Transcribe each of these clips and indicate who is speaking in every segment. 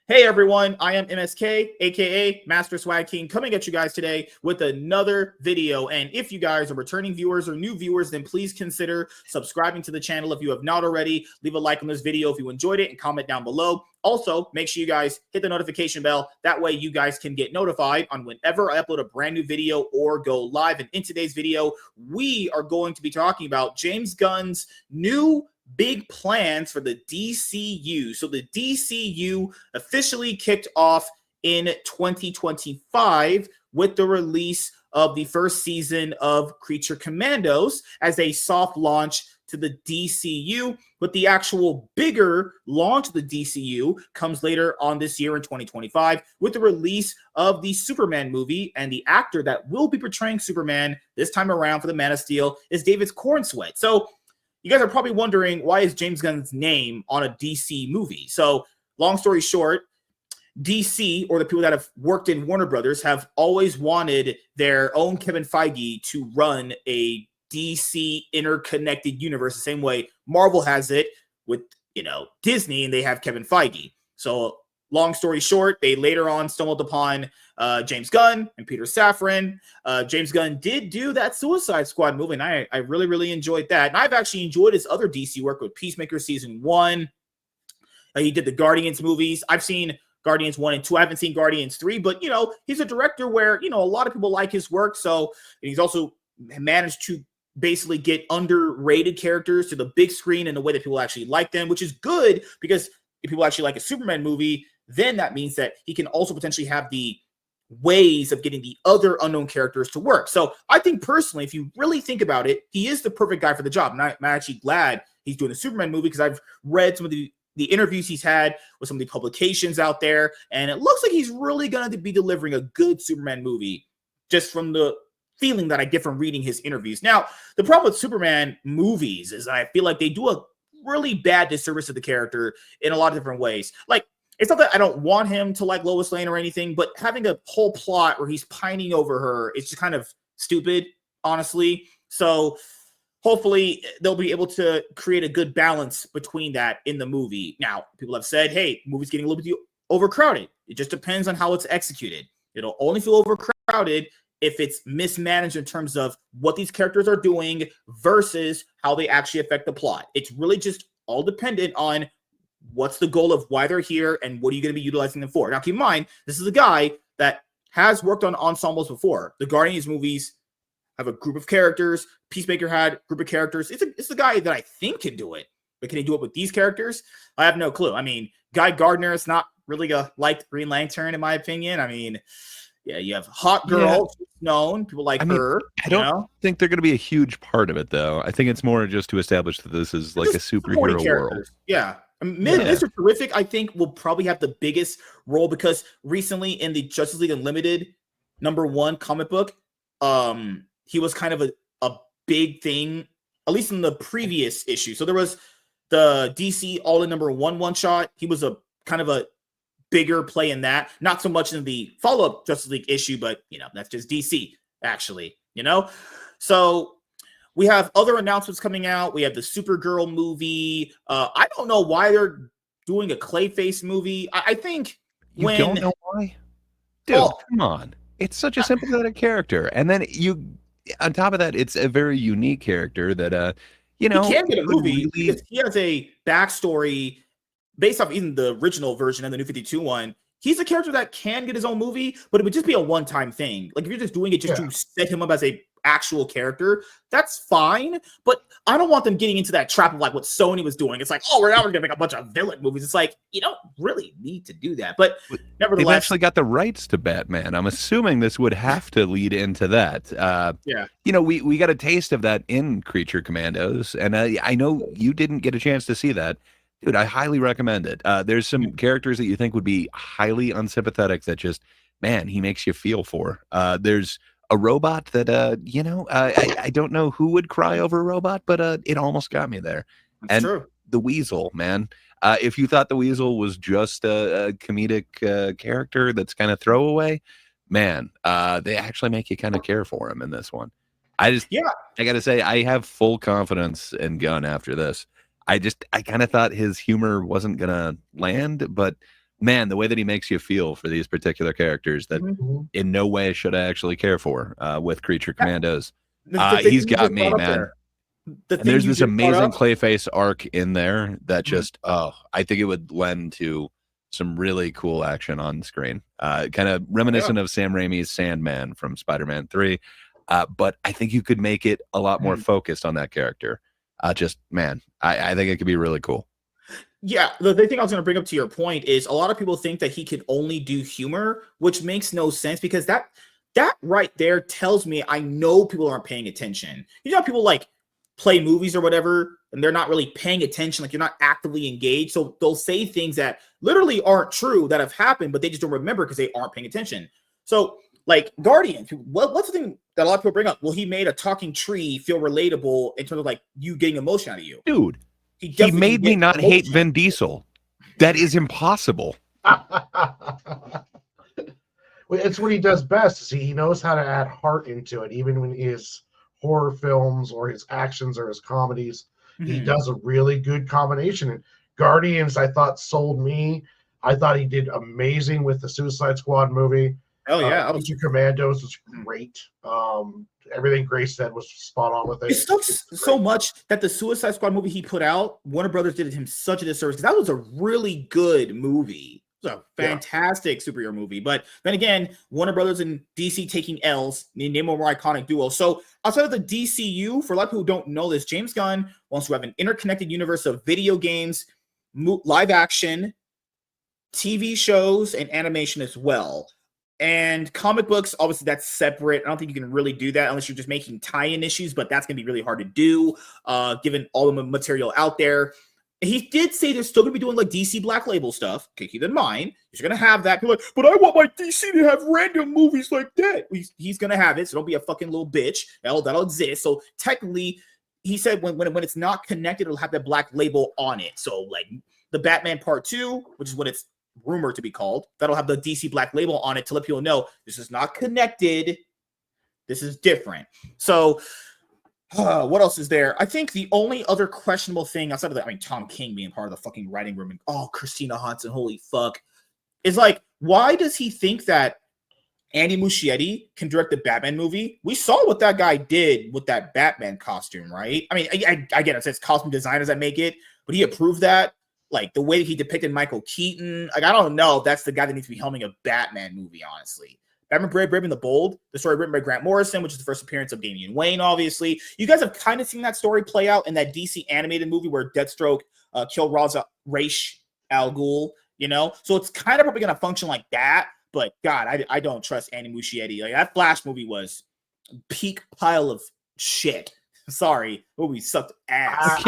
Speaker 1: Hey everyone, I am MSK, aka Master Swag King, coming at you guys today with another video. And if you guys are returning viewers or new viewers, then please consider subscribing to the channel if you have not already. Leave a like on this video if you enjoyed it and comment down below. Also, make sure you guys hit the notification bell. That way you guys can get notified on whenever I upload a brand new video or go live. And in today's video, we are going to be talking about James Gunn's new big plans for the DCU. So the DCU officially kicked off in 2025 with the release of the first season of Creature Commandos as a soft launch to the DCU, but the actual bigger launch of the DCU comes later on this year in 2025 with the release of the Superman movie, and the actor that will be portraying Superman this time around for the Man of Steel is David Corenswet. So you guys are probably wondering, why is James Gunn's name on a DC movie? So long story short, DC, or the people that have worked in Warner Brothers, have always wanted their own Kevin Feige to run a DC interconnected universe the same way Marvel has it with, Disney, and they have Kevin Feige. So long story short, they later on stumbled upon James Gunn and Peter Safran. James Gunn did do that Suicide Squad movie, and I really, really enjoyed that. And I've actually enjoyed his other DC work with Peacemaker Season 1. He did the Guardians movies. I've seen Guardians 1 and 2. I haven't seen Guardians 3, but, he's a director where, a lot of people like his work. So he's also managed to basically get underrated characters to the big screen in a way that people actually like them, which is good, because if people actually like a Superman movie, then that means that he can also potentially have the ways of getting the other unknown characters to work. So I think personally, if you really think about it, he is the perfect guy for the job. And I'm actually glad he's doing the Superman movie, because I've read some of the interviews he's had with some of the publications out there, and it looks like he's really going to be delivering a good Superman movie, just from the feeling that I get from reading his interviews. Now, the problem with Superman movies is I feel like they do a really bad disservice to the character in a lot of different ways. Like, it's not that I don't want him to like Lois Lane or anything, but having a whole plot where he's pining over her, it's just kind of stupid, honestly. So hopefully they'll be able to create a good balance between that in the movie. Now, people have said, hey, the movie's getting a little bit overcrowded. It just depends on how it's executed. It'll only feel overcrowded if it's mismanaged in terms of what these characters are doing versus how they actually affect the plot. It's really just all dependent on what's the goal of why they're here and what are you going to be utilizing them for. Now, keep in mind, this is a guy that has worked on ensembles before. The Guardians movies have a group of characters. Peacemaker had a group of characters. It's the guy that I think can do it. But can he do it with these characters? I have no clue. I mean, Guy Gardner is not really a liked Green Lantern, in my opinion. I mean, yeah, you have Hot Girl, she's known. People like her.
Speaker 2: I don't think they're going to be a huge part of it, though. I think it's more just to establish that this is like a superhero world.
Speaker 1: Yeah. Mr. Terrific, I think, will probably have the biggest role, because recently in the Justice League Unlimited #1 comic book, he was kind of a big thing, at least in the previous issue. So there was the DC All-In #1 one-shot. He was a kind of a bigger play in that, not so much in the follow-up Justice League issue, but that's just DC, actually. So we have other announcements coming out. We have the Supergirl movie. I don't know why they're doing a Clayface movie. I think
Speaker 2: you don't know why, dude. Come on, it's such a sympathetic character, and then on top of that, it's a very unique character that he
Speaker 1: can get a movie because he has a backstory based off even the original version and the New 52 one. He's a character that can get his own movie, but it would just be a one-time thing. Like, if you're just doing it just to set him up as a actual character, that's fine. But I don't want them getting into that trap of like what Sony was doing. It's like, oh, we're gonna make a bunch of villain movies. It's like, you don't really need to do that. But nevertheless,
Speaker 2: they've actually got the rights to Batman. I'm assuming this would have to lead into that. We got a taste of that in Creature Commandos, and I know you didn't get a chance to see that. Dude, I highly recommend it. There's some characters that you think would be highly unsympathetic that just, man, he makes you feel for. There's a robot that I don't know who would cry over a robot, but it almost got me there.
Speaker 1: That's
Speaker 2: And
Speaker 1: true.
Speaker 2: the Weasel, man. If you thought the Weasel was just a comedic character that's kind of throwaway, man, they actually make you kind of care for him in this one. I gotta say, I have full confidence in Gunn after this. I kind of thought his humor wasn't gonna land, but man, the way that he makes you feel for these particular characters that in no way should I actually care for with Creature Commandos. He's got me, man. And there's this amazing Clayface arc in there that just, I think it would lend to some really cool action on screen. Kind of reminiscent of Sam Raimi's Sandman from Spider-Man 3. But I think you could make it a lot more focused on that character. I think it could be really cool.
Speaker 1: Yeah, the thing I was going to bring up to your point is a lot of people think that he could only do humor, which makes no sense because that right there tells me I know people aren't paying attention. You know, people like play movies or whatever, and they're not really paying attention. Like, you're not actively engaged. So they'll say things that literally aren't true that have happened, but they just don't remember because they aren't paying attention. So like Guardians, what's the thing that a lot of people bring up? Well, he made a talking tree feel relatable in terms of like you getting emotion out of you.
Speaker 2: Dude, he made me not hate Vin Diesel. That is impossible.
Speaker 3: It's what he does best. Is he knows how to add heart into it, even when his horror films or his actions or his comedies. He does a really good combination. And Guardians, I thought, sold me. I thought he did amazing with the Suicide Squad movie.
Speaker 1: Oh yeah,
Speaker 3: Creature Commandos was great. Everything Grace said was spot on with it.
Speaker 1: It sucks so much that the Suicide Squad movie he put out, Warner Brothers did him such a disservice because that was a really good movie. It was a fantastic superhero movie. But then again, Warner Brothers and DC taking L's, name a more iconic duo. So outside of the DCU, for a lot of people who don't know this, James Gunn wants to have an interconnected universe of video games, live action, TV shows, and animation as well. And comic books, obviously, that's separate. I don't think you can really do that unless you're just making tie-in issues, but that's going to be really hard to do, given all the material out there. He did say they're still going to be doing like DC Black Label stuff. Okay, keep in mind, he's going to have that. People are like, but I want my DC to have random movies like that. He's going to have it, so don't be a fucking little bitch. That'll exist. So technically, he said when it's not connected, it'll have that Black Label on it. So like the Batman Part 2, which is what it's rumored to be called, that'll have the DC Black Label on it to let people know this is not connected. This is different. So what else is there? I think the only other questionable thing outside of that, Tom King being part of the fucking writing room and Christina Hodson, holy fuck, is like, why does he think that Andy Muschietti can direct the Batman movie? We saw what that guy did with that Batman costume, right? I mean, I get it. It's costume designers that make it, but he approved that. Like the way he depicted Michael Keaton, like I don't know if that's the guy that needs to be helming a Batman movie, honestly. Batman Brave and the Bold, the story written by Grant Morrison, which is the first appearance of Damian Wayne, obviously. You guys have kind of seen that story play out in that DC animated movie where Deathstroke killed Ra's al Ghul, you know? So it's kind of probably going to function like that, but God, I don't trust Andy Muschietti. Like that Flash movie was peak pile of shit. Sorry, movie sucked ass.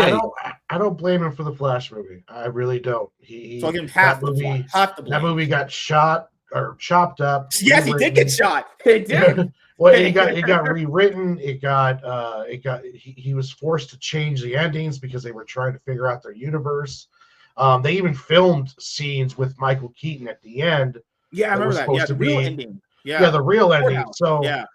Speaker 3: I don't blame him for the Flash movie. I really don't.
Speaker 1: So I'll give him half the blame.
Speaker 3: That movie got shot or chopped up.
Speaker 1: Yes, he did get shot. He did.
Speaker 3: Well, it got rewritten. He was forced to change the endings because they were trying to figure out their universe. They even filmed scenes with Michael Keaton at the end.
Speaker 1: Yeah, I remember that. Yeah, the real ending.
Speaker 3: Yeah, the real ending. So
Speaker 1: yeah.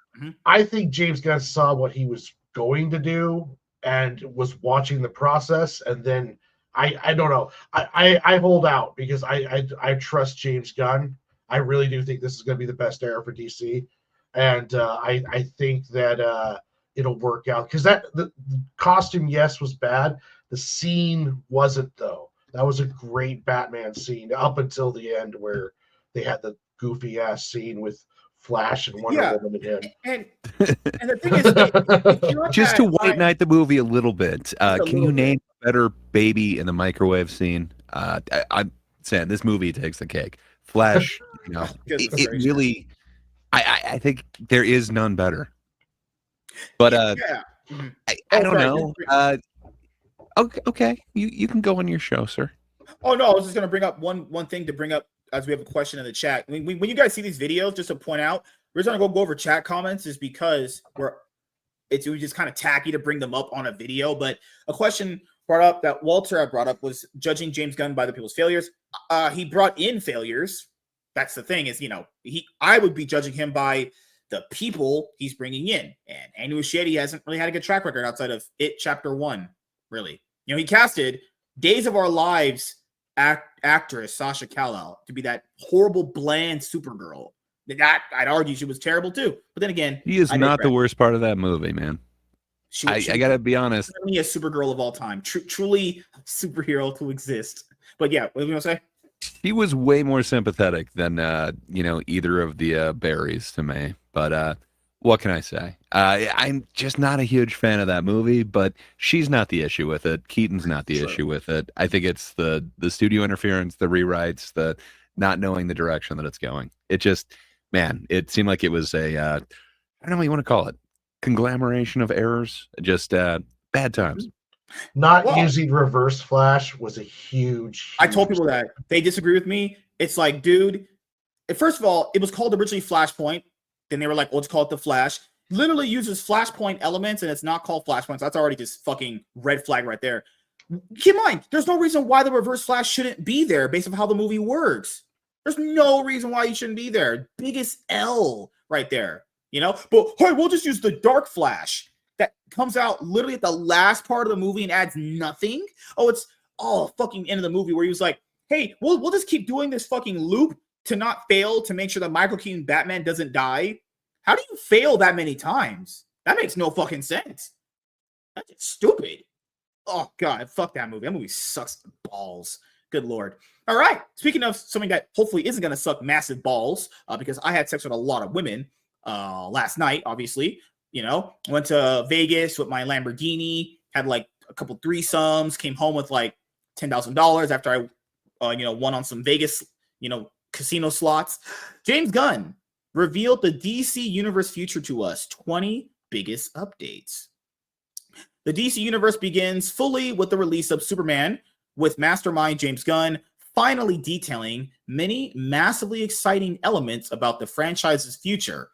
Speaker 3: I think James Gunn saw what he was going to do and was watching the process, and then I don't know. I hold out because I trust James Gunn. I really do think this is going to be the best era for DC, and I think that it'll work out because the costume, yes, was bad. The scene wasn't though. That was a great Batman scene up until the end where they had the goofy ass scene with Flash and Wonder Woman again. And
Speaker 1: the thing is,
Speaker 2: just to white knight the movie a little bit, can you name a better baby in the microwave scene? I'm saying this movie takes the cake. Flash, it really, I think there is none better. But I don't know. Okay, you can go on your show, sir.
Speaker 1: Oh no, I was just gonna bring up one thing to bring up as we have a question in the chat. When you guys see these videos, just to point out, reason I go over chat comments is because it was just kind of tacky to bring them up on a video. But a question brought up that Walter had brought up was judging James Gunn by the people's failures. He brought in failures. That's the thing is, I would be judging him by the people he's bringing in. And Andy Muschietti hasn't really had a good track record outside of It Chapter 1, really. He casted Days of Our Lives actress Sasha Kallal to be that horrible, bland Supergirl. That I'd argue she was terrible too. But then again,
Speaker 2: he is not the worst part of that movie, man. I gotta be honest.
Speaker 1: Certainly a Supergirl of all time, truly superhero to exist. But yeah, what were you gonna say?
Speaker 2: He was way more sympathetic than either of the Barrys to me. But what can I say? I'm just not a huge fan of that movie. But she's not the issue with it. Keaton's not the issue with it. I think it's the studio interference, the rewrites, the not knowing the direction that it's going. It just. Man, it seemed like it was I don't know what you want to call it, conglomeration of errors, just bad times.
Speaker 3: Not using Reverse Flash was a huge
Speaker 1: I told people that. They disagree with me. It's like, dude, first of all, it was called originally Flashpoint. Then they were like, let's call it the Flash. Literally uses Flashpoint elements, and it's not called Flashpoint. So that's already just fucking red flag right there. Keep in mind, there's no reason why the Reverse Flash shouldn't be there based on how the movie works. There's no reason why you shouldn't be there. Biggest L right there, But hey, we'll just use the Dark Flash that comes out literally at the last part of the movie and adds nothing. Oh, it's fucking end of the movie where he was like, hey, we'll just keep doing this fucking loop to not fail to make sure that Michael Keaton Batman doesn't die. How do you fail that many times? That makes no fucking sense. That's just stupid. Oh, God, fuck that movie. That movie sucks balls. Good Lord. All right. Speaking of something that hopefully isn't going to suck massive balls, because I had sex with a lot of women last night, obviously. Went to Vegas with my Lamborghini, had like a couple threesomes, came home with like $10,000 after I, won on some Vegas, casino slots. James Gunn revealed the DC Universe future to us. 20 biggest updates. The DC Universe begins fully with the release of Superman, with mastermind James Gunn finally detailing many massively exciting elements about the franchise's future.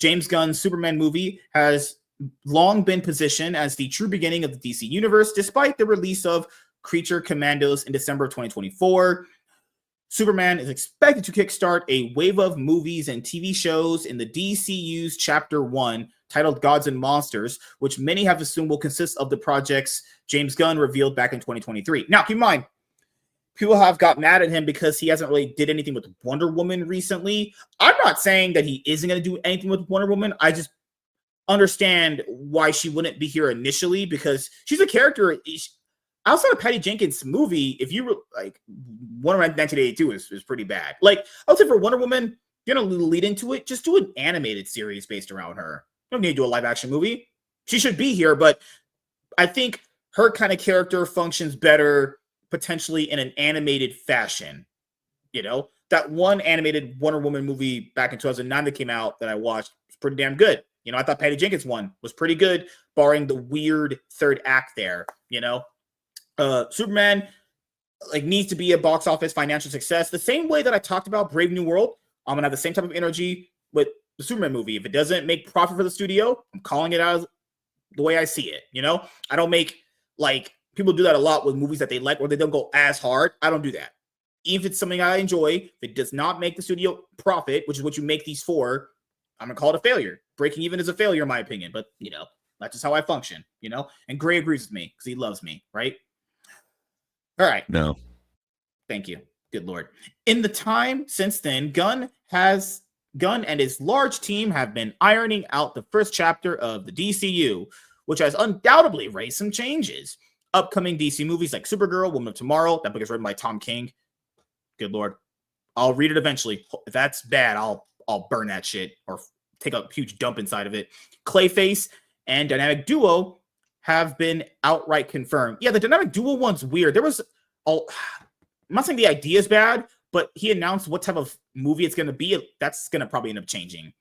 Speaker 1: James Gunn's Superman movie has long been positioned as the true beginning of the DC Universe, despite the release of Creature Commandos in December of 2024. Superman is expected to kickstart a wave of movies and TV shows in the DCU's Chapter 1, titled Gods and Monsters, which many have assumed will consist of the projects James Gunn revealed back in 2023. Now, keep in mind, people have got mad at him because he hasn't really did anything with Wonder Woman recently. I'm not saying that he isn't going to do anything with Wonder Woman. I just understand why she wouldn't be here initially, because she's a character. Outside of Patty Jenkins' movie, if you were like Wonder Woman 1982 is pretty bad. Like, I would say for Wonder Woman, you're going to lead into it, just do an animated series based around her. You don't need to do a live action movie. She should be here, but I think her kind of character functions better potentially in an animated fashion. That one animated Wonder Woman movie back in 2009 that came out that I watched was pretty damn good. I thought Patty Jenkins' one was pretty good, barring the weird third act there. Superman needs to be a box office financial success. The same way that I talked about Brave New World, I'm gonna have the same type of energy with the Superman movie. If it doesn't make profit for the studio, I'm calling it out the way I see it. I don't make people do that a lot with movies that they like or they don't go as hard. I don't do that. Even if it's something I enjoy, if it does not make the studio profit, which is what you make these for, I'm gonna call it a failure. Breaking even is a failure, in my opinion. But that's just how I function. And Gray agrees with me because he loves me, right? All right.
Speaker 2: No.
Speaker 1: Thank you. Good Lord. In the time since then, Gunn and his large team have been ironing out the first chapter of the DCU, which has undoubtedly raised some changes. Upcoming DC movies like Supergirl, Woman of Tomorrow, that book is written by Tom King. Good Lord. I'll read it eventually. If that's bad, I'll burn that shit or take a huge dump inside of it. Clayface and Dynamic Duo have been outright confirmed. Yeah, the Dynamic Duo one's weird. I'm not saying the idea is bad, but he announced what type of movie it's going to be. That's going to probably end up changing.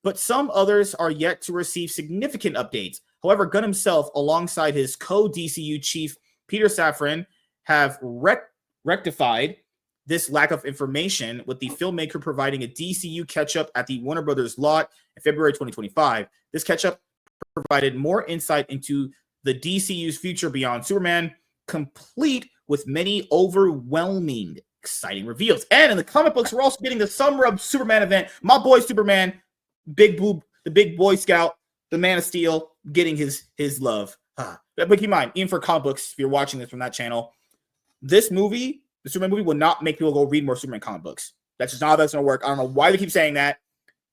Speaker 1: But some others are yet to receive significant updates. However, Gunn himself, alongside his co-DCU chief, Peter Safran, have rectified this lack of information, with the filmmaker providing a DCU catch-up at the Warner Brothers lot in February 2025. This catch-up provided more insight into the DCU's future beyond Superman, complete with many overwhelming, exciting reveals. And in the comic books, we're also getting the Summer of Superman event. My boy Superman, Big Boob, the big Boy Scout, the Man of Steel, getting his love. But keep in mind, even for comic books, if you're watching this from that channel, this movie, the Superman movie, will not make people go read more Superman comic books. That's just not how that's going to work. I don't know why they keep saying that.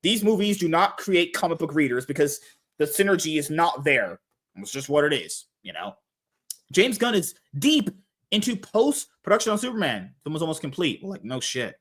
Speaker 1: These movies do not create comic book readers because the synergy is not there. It's just what it is, you know. James Gunn is deep into post-production on Superman. The film was almost complete. Like, no shit.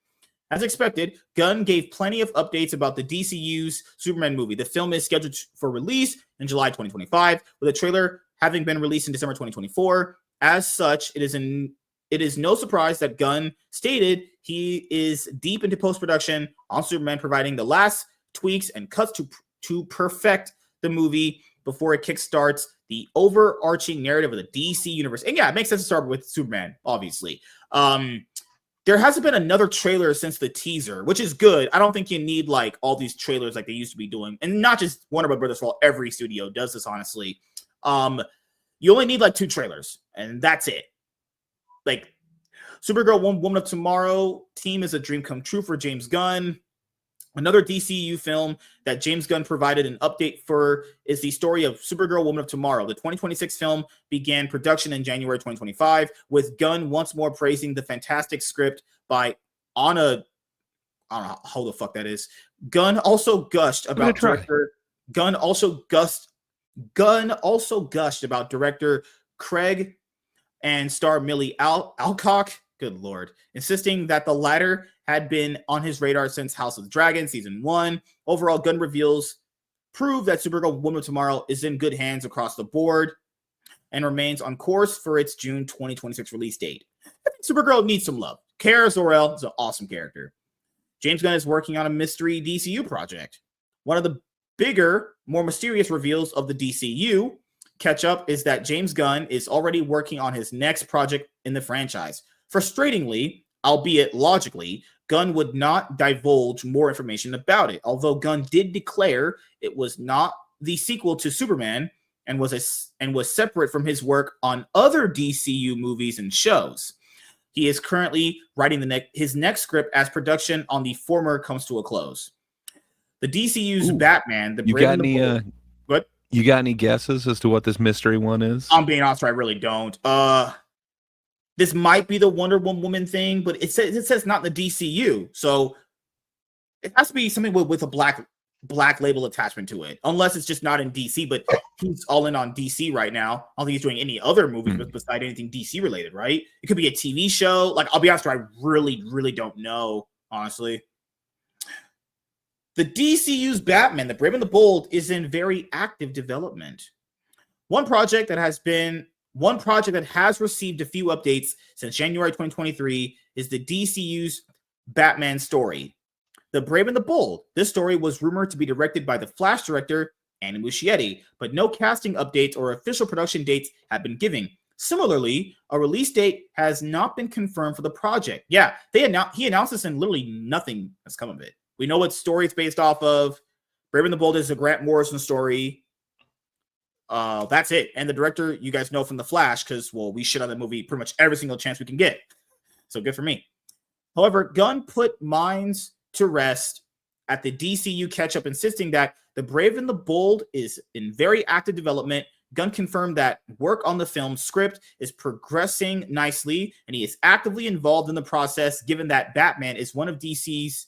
Speaker 1: As expected, Gunn gave plenty of updates about the DCU's Superman movie. The film is scheduled for release in July 2025, with a trailer having been released in December 2024. As such, it is no surprise that Gunn stated he is deep into post-production on Superman, providing the last tweaks and cuts to perfect the movie before it kickstarts the overarching narrative of the DC universe. And yeah, it makes sense to start with Superman, obviously. There hasn't been another trailer since the teaser, which is good. I don't think you need like all these trailers like they used to be doing. And not just Warner Brothers, well, every studio does this, honestly. You only need like 2 trailers, and that's it. Like, Supergirl, Woman of Tomorrow team is a dream come true for James Gunn. Another DCU film that James Gunn provided an update for is the story of Supergirl, Woman of Tomorrow. The 2026 film began production in January 2025, with Gunn once more praising the fantastic script by Anna. I don't know how the fuck that is. Gunn also gushed about director. Gunn also gushed about director Craig and star Millie Alcock. Good Lord. Insisting that the latter had been on his radar since House of the Dragon Season 1. Overall, Gunn reveals prove that Supergirl Woman of Tomorrow is in good hands across the board and remains on course for its June 2026 release date. I think Supergirl needs some love. Kara Zor-El is an awesome character. James Gunn is working on a mystery DCU project. One of the bigger, more mysterious reveals of the DCU catch-up is that James Gunn is already working on his next project in the franchise. Frustratingly, albeit logically, Gunn would not divulge more information about it, although Gunn did declare it was not the sequel to Superman and was separate from his work on other DCU movies and shows. He is currently writing his next script as production on the former comes to a close. The DCU's Batman, the Brave and the Bold. What?
Speaker 2: You got any guesses as to what this mystery one is?
Speaker 1: I'm being honest, I really don't. This might be the Wonder Woman thing, but it says not in the DCU, so it has to be something with a black label attachment to it, unless it's just not in DC. But he's all in on DC right now. I don't think he's doing any other movies besides anything DC related, right? It could be a TV show. Like, I'll be honest, I really don't know, honestly. The DCU's Batman, the Brave and the Bold, is in very active development. One project that has received a few updates since January 2023 is the DCU's Batman story. The Brave and the Bold. This story was rumored to be directed by the Flash director, Andy Muschietti, but no casting updates or official production dates have been given. Similarly, a release date has not been confirmed for the project. Yeah, he announced this and literally nothing has come of it. We know what story it's based off of. Brave and the Bold is a Grant Morrison story. That's it. And the director, you guys know from The Flash, because, well, we shit on that movie pretty much every single chance we can get. So good for me. However, Gunn put minds to rest at the DCU catch-up, insisting that The Brave and the Bold is in very active development. Gunn confirmed that work on the film script is progressing nicely, and he is actively involved in the process, given that Batman is one of DC's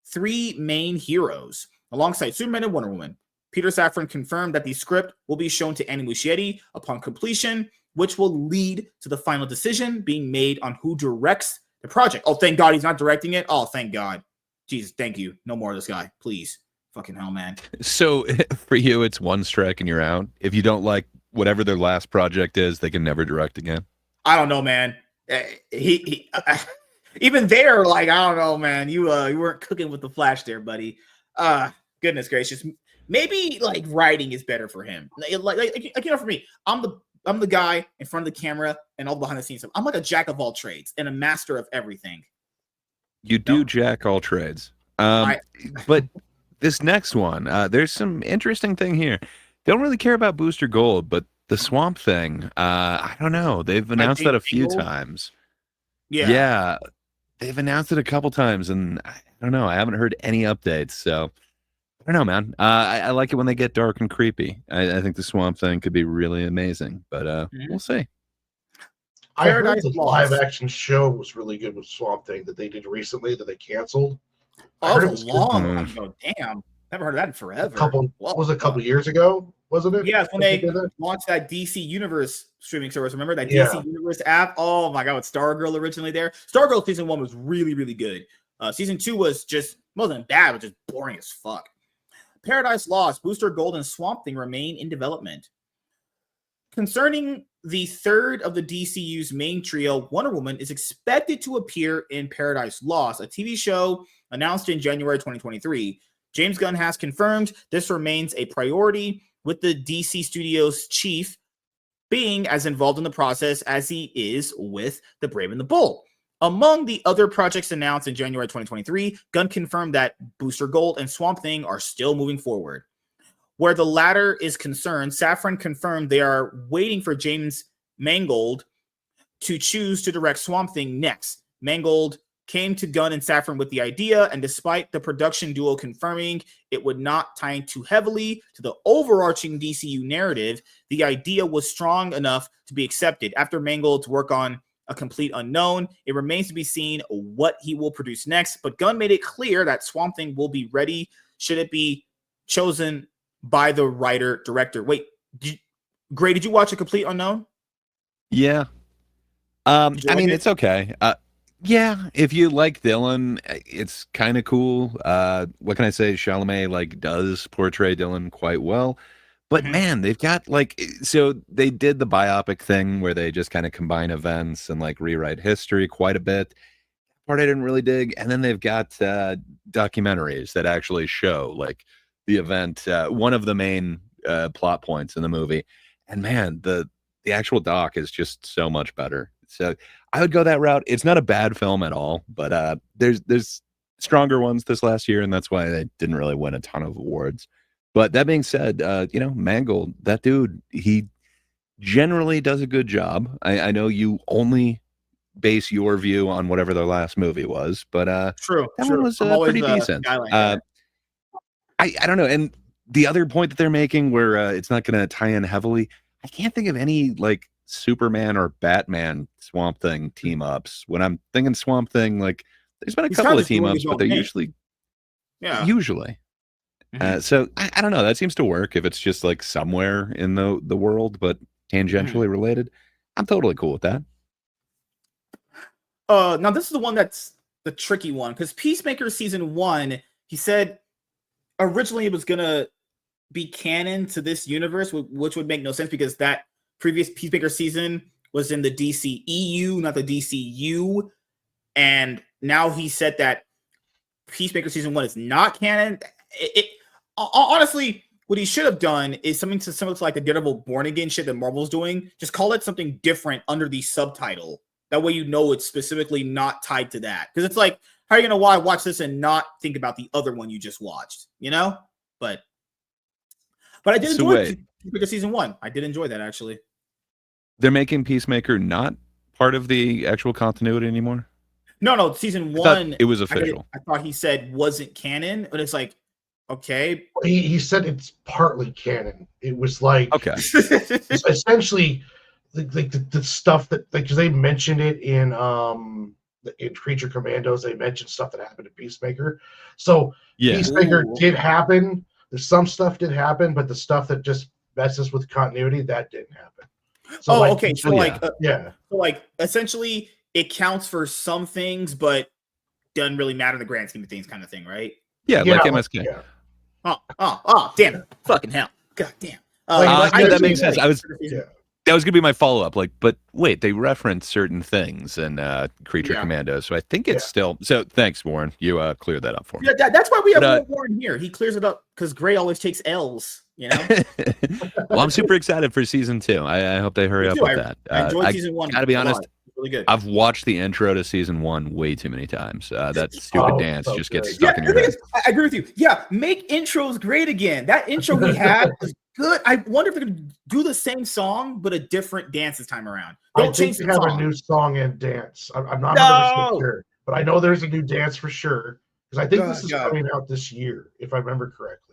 Speaker 1: 3 main heroes, alongside Superman and Wonder Woman. Peter Safran confirmed that the script will be shown to Andy Muschietti upon completion, which will lead to the final decision being made on who directs the project. Oh, thank God he's not directing it. Oh, thank God. Jesus, thank you. No more of this guy, please. Fucking hell, man.
Speaker 2: So for you, it's one strike and you're out. If you don't like whatever their last project is, they can never direct again.
Speaker 1: I don't know, man. Even there, like, I don't know, man. You weren't cooking with the Flash there, buddy. Goodness gracious. Maybe like writing is better for him. Like you know, for me, I'm the I'm the guy in front of the camera and all behind the scenes stuff. I'm like a jack of all trades and a master of everything.
Speaker 2: You do jack all trades. But this next one, there's some interesting thing here. Don't really care about Booster Gold, but the Swamp Thing, I don't know. They've announced that a few times. Yeah. They've announced it a couple times, and I don't know. I haven't heard any updates, so I don't know, man. I like it when they get dark and creepy. I think the Swamp Thing could be really amazing, but we'll see.
Speaker 3: I heard the live-action show was really good with Swamp Thing that they did recently that they canceled.
Speaker 1: Oh, it was long time ago. Damn. Never heard of that in forever.
Speaker 3: Was it a couple years ago? Wasn't it?
Speaker 1: Yeah, when they launched that DC Universe streaming service. Remember that DC Universe app? Oh my god, with Stargirl originally there. Stargirl season 1 was really, really good. Season 2 was just wasn't bad, but just boring as fuck. Paradise Lost, Booster Gold, and Swamp Thing remain in development. Concerning the third of the DCU's main trio, Wonder Woman is expected to appear in Paradise Lost, a TV show announced in January 2023. James Gunn has confirmed this remains a priority, with the DC Studios chief being as involved in the process as he is with The Brave and the Bold. Among the other projects announced in January 2023, Gunn confirmed that Booster Gold and Swamp Thing are still moving forward. Where the latter is concerned, Safran confirmed they are waiting for James Mangold to choose to direct Swamp Thing next. Mangold came to Gunn and Safran with the idea, and despite the production duo confirming it would not tie in too heavily to the overarching DCU narrative, the idea was strong enough to be accepted. After Mangold's work on A Complete Unknown, it remains to be seen what he will produce next, but Gunn made it clear that Swamp Thing will be ready should it be chosen by the writer-director. Wait, Gray, did you watch A Complete Unknown?
Speaker 2: Yeah. I mean, it's okay. Yeah, if you like Dylan, it's kind of cool. What can I say? Chalamet does portray Dylan quite well. But man, they've got so they did the biopic thing where they just kind of combine events and rewrite history quite a bit. Part I didn't really dig. And then they've got documentaries that actually show the event, one of the main plot points in the movie. And man, the actual doc is just so much better. So I would go that route. It's not a bad film at all, but there's stronger ones this last year, and that's why they didn't really win a ton of awards. But that being said, Mangold, that dude, he generally does a good job. I know you only base your view on whatever their last movie was, but that one was pretty decent. I don't know. And the other point that they're making where it's not going to tie in heavily, I can't think of any Superman or Batman Swamp Thing team ups. When I'm thinking Swamp Thing, there's been a couple of team ups, but they're usually. So I don't know. That seems to work if it's just somewhere in the world, but tangentially related. I'm totally cool with that.
Speaker 1: Now this is the one that's the tricky one, because Peacemaker season 1, he said originally it was gonna be canon to this universe, which would make no sense because that previous Peacemaker season was in the DCEU, not the DCU. And now he said that Peacemaker season 1 is not canon. Honestly, what he should have done is something similar to the Daredevil Born Again shit that Marvel's doing. Just call it something different under the subtitle. That way it's specifically not tied to that. Because it's how are you going to watch this and not think about the other one you just watched? But I did enjoy Peacemaker season 1. I did enjoy that, actually.
Speaker 2: They're making Peacemaker not part of the actual continuity anymore?
Speaker 1: No, season 1.
Speaker 2: It was official.
Speaker 1: I thought he said wasn't canon, but it's okay.
Speaker 3: He said it's partly canon. It was okay. Essentially the stuff that because they mentioned it in Creature Commandos, they mentioned stuff that happened to Peacemaker. So Peacemaker did happen. There's some stuff did happen, but the stuff that just messes with continuity, that didn't happen. So
Speaker 1: okay. So essentially it counts for some things, but doesn't really matter in the grand scheme of things, kind of thing, right?
Speaker 2: Yeah, like MSK.
Speaker 1: Yeah. Oh, damn it. Fucking hell. God damn.
Speaker 2: That makes sense. That was gonna be my follow-up. But wait, they reference certain things in Creature Commando, so I think it's still. So thanks, Warren. You cleared that up for me.
Speaker 1: Yeah, that's why we have Warren here. He clears it up because Gray always takes L's. You know.
Speaker 2: Well, I'm super excited for season 2. I hope they hurry up with that.
Speaker 1: I enjoyed season 1.
Speaker 2: Gotta be honest,
Speaker 1: really good.
Speaker 2: I've watched the intro to season 1 way too many times. That stupid dance just gets stuck in your head.
Speaker 1: I agree with you. Yeah, make intros great again. That intro we had was good. I wonder if they're gonna do the same song but a different dance this time around. Don't change the song.
Speaker 3: Have a new song and dance. I'm not 100% sure, but I know there's a new dance for sure because I think this is coming out this year, if I remember correctly.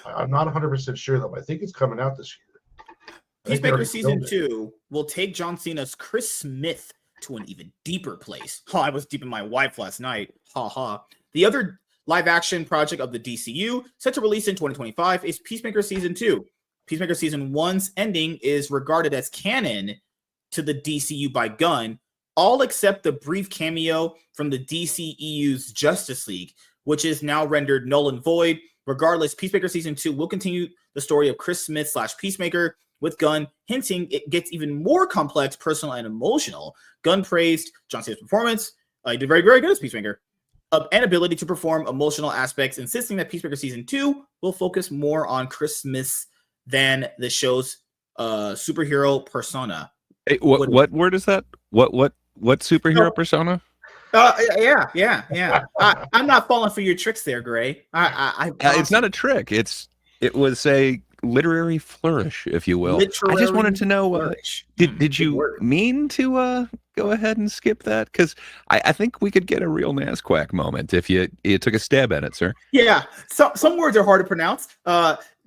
Speaker 3: I'm not 100% sure though, but I think it's coming out this year.
Speaker 1: Peacemaker season 2 will take John Cena's Chris Smith to an even deeper place. I was deep in my wife last night. The other live action project of the DCU set to release in 2025 is Peacemaker season 2. Peacemaker season 1's ending is regarded as canon to the DCU by Gunn, all except the brief cameo from the DCEU's Justice League, which is now rendered null and void. Regardless, Peacemaker season 2 will continue the story of Chris Smith / Peacemaker, with Gunn hinting it gets even more complex, personal, and emotional. Gunn praised John Cena's performance. He did very, very good as Peacemaker. And ability to perform emotional aspects, insisting that Peacemaker season 2 will focus more on Chris Smith than the show's superhero persona.
Speaker 2: Hey, what word is that? What superhero persona?
Speaker 1: Yeah. I'm not falling for your tricks there, Gray.
Speaker 2: It's not a trick. It was a literary flourish, if you will. I just wanted to know, did you mean to go ahead and skip that? Because I think we could get a real Nasquack moment if you took a stab at it, sir.
Speaker 1: Yeah, some words are hard to pronounce.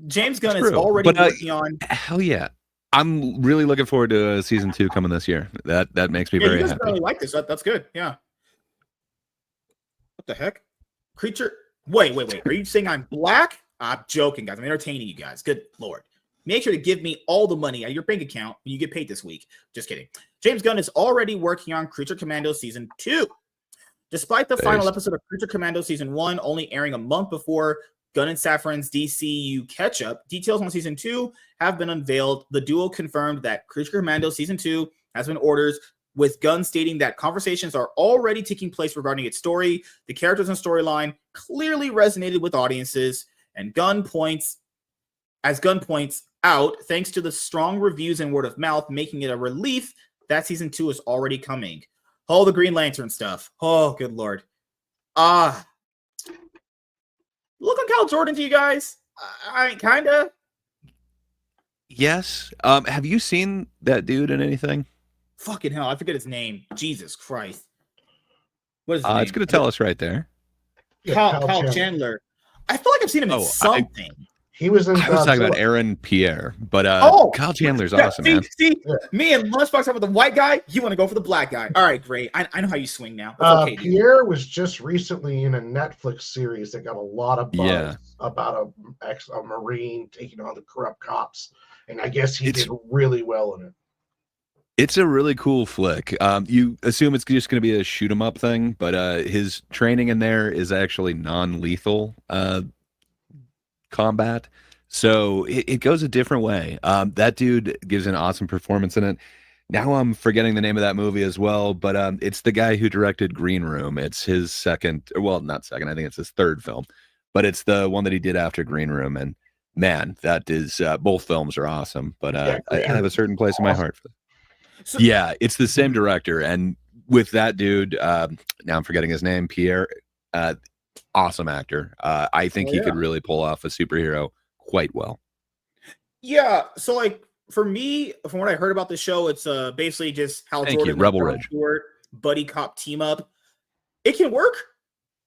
Speaker 1: James Gunn is already working on.
Speaker 2: Hell yeah. I'm really looking forward to season 2 coming this year. That makes me very happy.
Speaker 1: You really like this. That's good. Yeah. What the heck? Creature. Wait. Are you saying I'm black? I'm joking, guys. I'm entertaining you guys. Good Lord. Make sure to give me all the money out of your bank account when you get paid this week. Just kidding. James Gunn is already working on Creature Commando season 2. Despite the final episode of Creature Commando season 1 only airing a month before Gunn and Safran's DCU catch-up, details on season 2 have been unveiled. The duo confirmed that Creature Commando season 2 has been ordered, with Gunn stating that conversations are already taking place regarding its story. The characters and storyline clearly resonated with audiences, and Gunn points out, thanks to the strong reviews and word of mouth, making it a relief that season 2 is already coming. Oh, the Green Lantern stuff. Oh, good Lord. Look like Hal Jordan to you guys. I kind of.
Speaker 2: Yes. Have you seen that dude in anything?
Speaker 1: Fucking hell, I forget his name. Jesus Christ. What is his name?
Speaker 2: It's going to tell us right there.
Speaker 1: Kyle Chandler. I feel like I've seen him in something.
Speaker 3: He was in.
Speaker 2: I was talking about Aaron Pierre, but Kyle Chandler's awesome, man.
Speaker 1: See, me and Lunchbox talking about the white guy. You want to go for the black guy? All right, great. I know how you swing now. Okay,
Speaker 3: Pierre was just recently in a Netflix series that got a lot of buzz about a Marine taking on the corrupt cops, and I guess he did really well in it.
Speaker 2: It's a really cool flick. You assume it's just going to be a shoot 'em up thing, but his training in there is actually non-lethal combat, so it goes a different way. That dude gives an awesome performance in it. Now I'm forgetting the name of that movie as well, but it's the guy who directed Green Room. It's his second, well, not second, I think it's his third film, but it's the one that he did after Green Room. And man, that is both films are awesome, but I have a certain place in my heart for that. So, yeah, it's the same director, and with that dude, now I'm forgetting his name, Pierre, awesome actor. I think he could really pull off a superhero quite well.
Speaker 1: Yeah, so like for me, from what I heard about the show, it's basically just Hal Jordan,
Speaker 2: Rebel Ridge,
Speaker 1: buddy cop team up. It can work.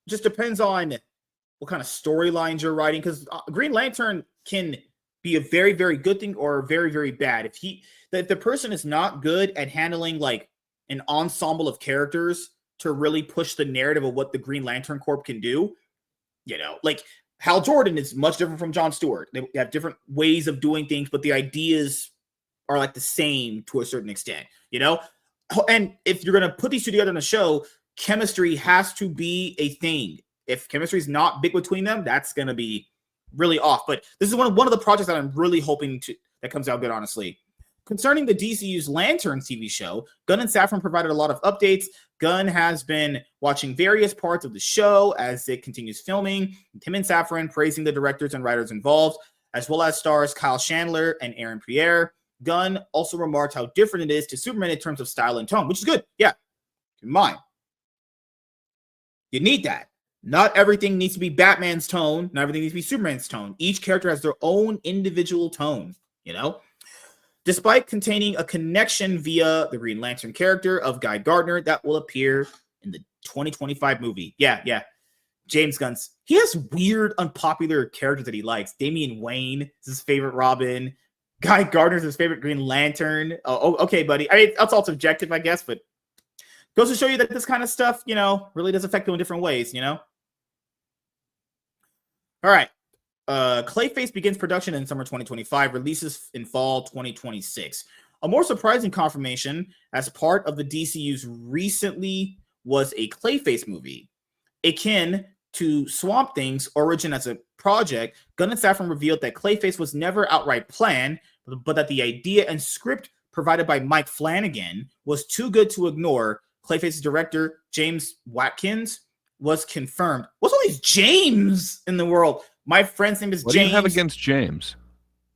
Speaker 1: Just depends on what kind of storylines you're writing, because Green Lantern can be a very, very good thing or very, very bad. If the person is not good at handling like an ensemble of characters to really push the narrative of what the Green Lantern Corps can do, like Hal Jordan is much different from Jon Stewart. They have different ways of doing things, but the ideas are like the same to a certain extent, And if you're going to put these two together in a show, chemistry has to be a thing. If chemistry is not big between them, that's going to be really off. But this is one of the projects that I'm really hoping that comes out good, honestly. Concerning the DCU's Lantern TV show, Gunn and Safran provided a lot of updates. Gunn has been watching various parts of the show as it continues filming. Him and Safran praising the directors and writers involved. as well as stars Kyle Chandler and Aaron Pierre. Gunn also remarked how different it is to Superman in terms of style and tone, which is good. Yeah, keep in mind, you need that. Not everything needs to be Batman's tone. Not everything needs to be Superman's tone. Each character has their own individual tone, you know? Despite containing a connection via the Green Lantern character of Guy Gardner that will appear in the 2025 movie. Yeah. James Gunn's. He has weird, unpopular characters that he likes. Damian Wayne is his favorite Robin. Guy Gardner's his favorite Green Lantern. Oh, okay, buddy. I mean, that's all subjective, I guess, but goes to show you that this kind of stuff, really does affect you in different ways, All right. Clayface begins production in summer 2025, releases in fall 2026. A more surprising confirmation as part of the DCU's recently was a Clayface movie. Akin to Swamp Thing's origin as a project, Gunn and Safran revealed that Clayface was never outright planned, but that the idea and script provided by Mike Flanagan was too good to ignore. Clayface's director, James Watkins, was confirmed. What's all these James in the world? My friend's name is James.
Speaker 2: What do you have against James?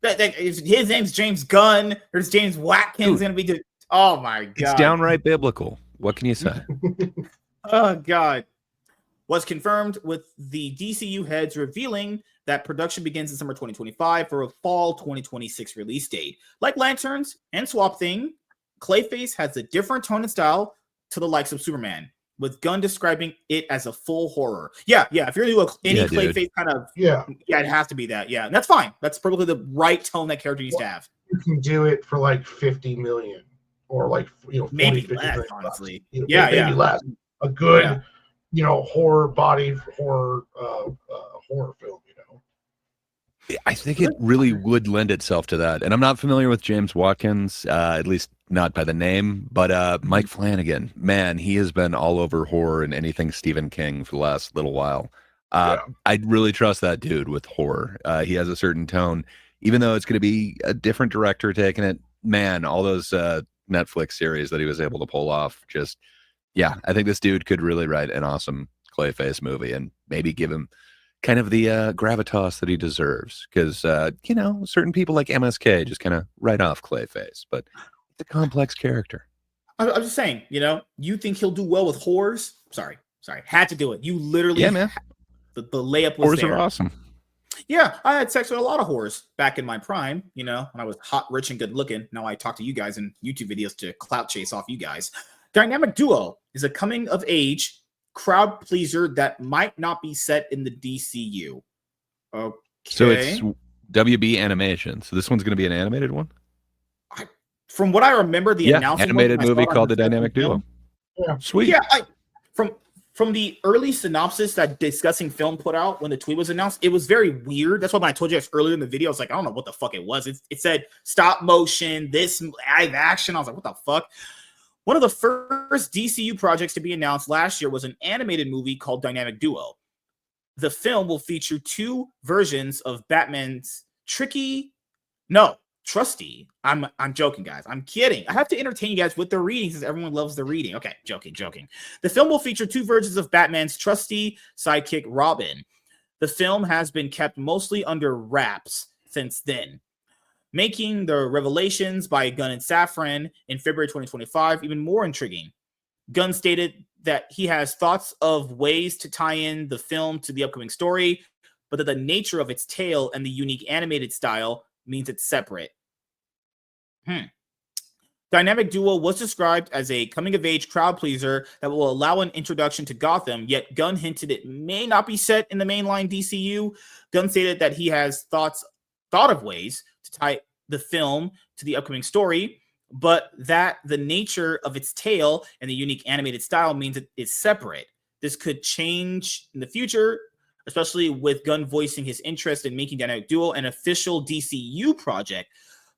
Speaker 1: His name's James Gunn. There's James Watkins going to be. Oh my God!
Speaker 2: It's downright biblical. What can you say?
Speaker 1: Oh God! Was confirmed with the DCU heads revealing that production begins in summer 2025 for a fall 2026 release date. Like Lanterns and Swamp Thing, Clayface has a different tone and style to the likes of Superman, with Gunn describing it as a full horror. Yeah. If you're going to do any Clayface kind of, it has to be that. Yeah, and that's fine. That's probably the right tone that character needs to have.
Speaker 3: You can do it for like 50 million or like 40,
Speaker 1: maybe
Speaker 3: 50
Speaker 1: less,
Speaker 3: million
Speaker 1: honestly.
Speaker 3: Maybe less. A good, horror body horror film.
Speaker 2: I think it really would lend itself to that. And I'm not familiar with James Watkins, at least not by the name, but Mike Flanagan, man, he has been all over horror and anything Stephen King for the last little while. I'd really trust that dude with horror. He has a certain tone, even though it's going to be a different director taking it. Man, all those Netflix series that he was able to pull off, I think this dude could really write an awesome Clayface movie and maybe give him kind of the gravitas that he deserves, because certain people like MSK just kind of write off Clayface, but it's a complex character.
Speaker 1: I'm just saying, you think he'll do well with whores? Sorry, had to do it. You literally,
Speaker 2: man.
Speaker 1: The layup was
Speaker 2: whores
Speaker 1: there.
Speaker 2: Are awesome.
Speaker 1: Yeah, I had sex with a lot of whores back in my prime. When I was hot, rich, and good looking. Now I talk to you guys in YouTube videos to clout chase off you guys. Dynamic Duo is a coming of age crowd pleaser that might not be set in the DCU. Okay.
Speaker 2: So it's WB animation. So this one's going to be an animated one?
Speaker 1: From what I remember, the announcement
Speaker 2: animated movie called The Dynamic Duo.
Speaker 3: Yeah.
Speaker 2: Sweet.
Speaker 1: Yeah, from the early synopsis that Discussing Film put out when the tweet was announced, it was very weird. That's why when I told you guys earlier in the video, I was like, I don't know what the fuck it was. It said stop motion, this live action. I was like, what the fuck? One of the first DCU projects to be announced last year was an animated movie called Dynamic Duo. The film will feature two versions of Batman's Trusty. I'm joking, guys. I'm kidding. I have to entertain you guys with the reading since everyone loves the reading. Okay, joking. The film will feature two versions of Batman's trusty sidekick, Robin. The film has been kept mostly under wraps since then, making the revelations by Gunn and Safran in February 2025 even more intriguing. Gunn stated that he has thoughts of ways to tie in the film to the upcoming story, but that the nature of its tale and the unique animated style means it's separate. Dynamic Duo was described as a coming-of-age crowd pleaser that will allow an introduction to Gotham, yet Gunn hinted it may not be set in the mainline DCU. Gunn stated that he has thought of ways to tie the film to the upcoming story, but that the nature of its tale and the unique animated style means it is separate. This could change in the future, especially with Gunn voicing his interest in making Dynamic Duo an official DCU project.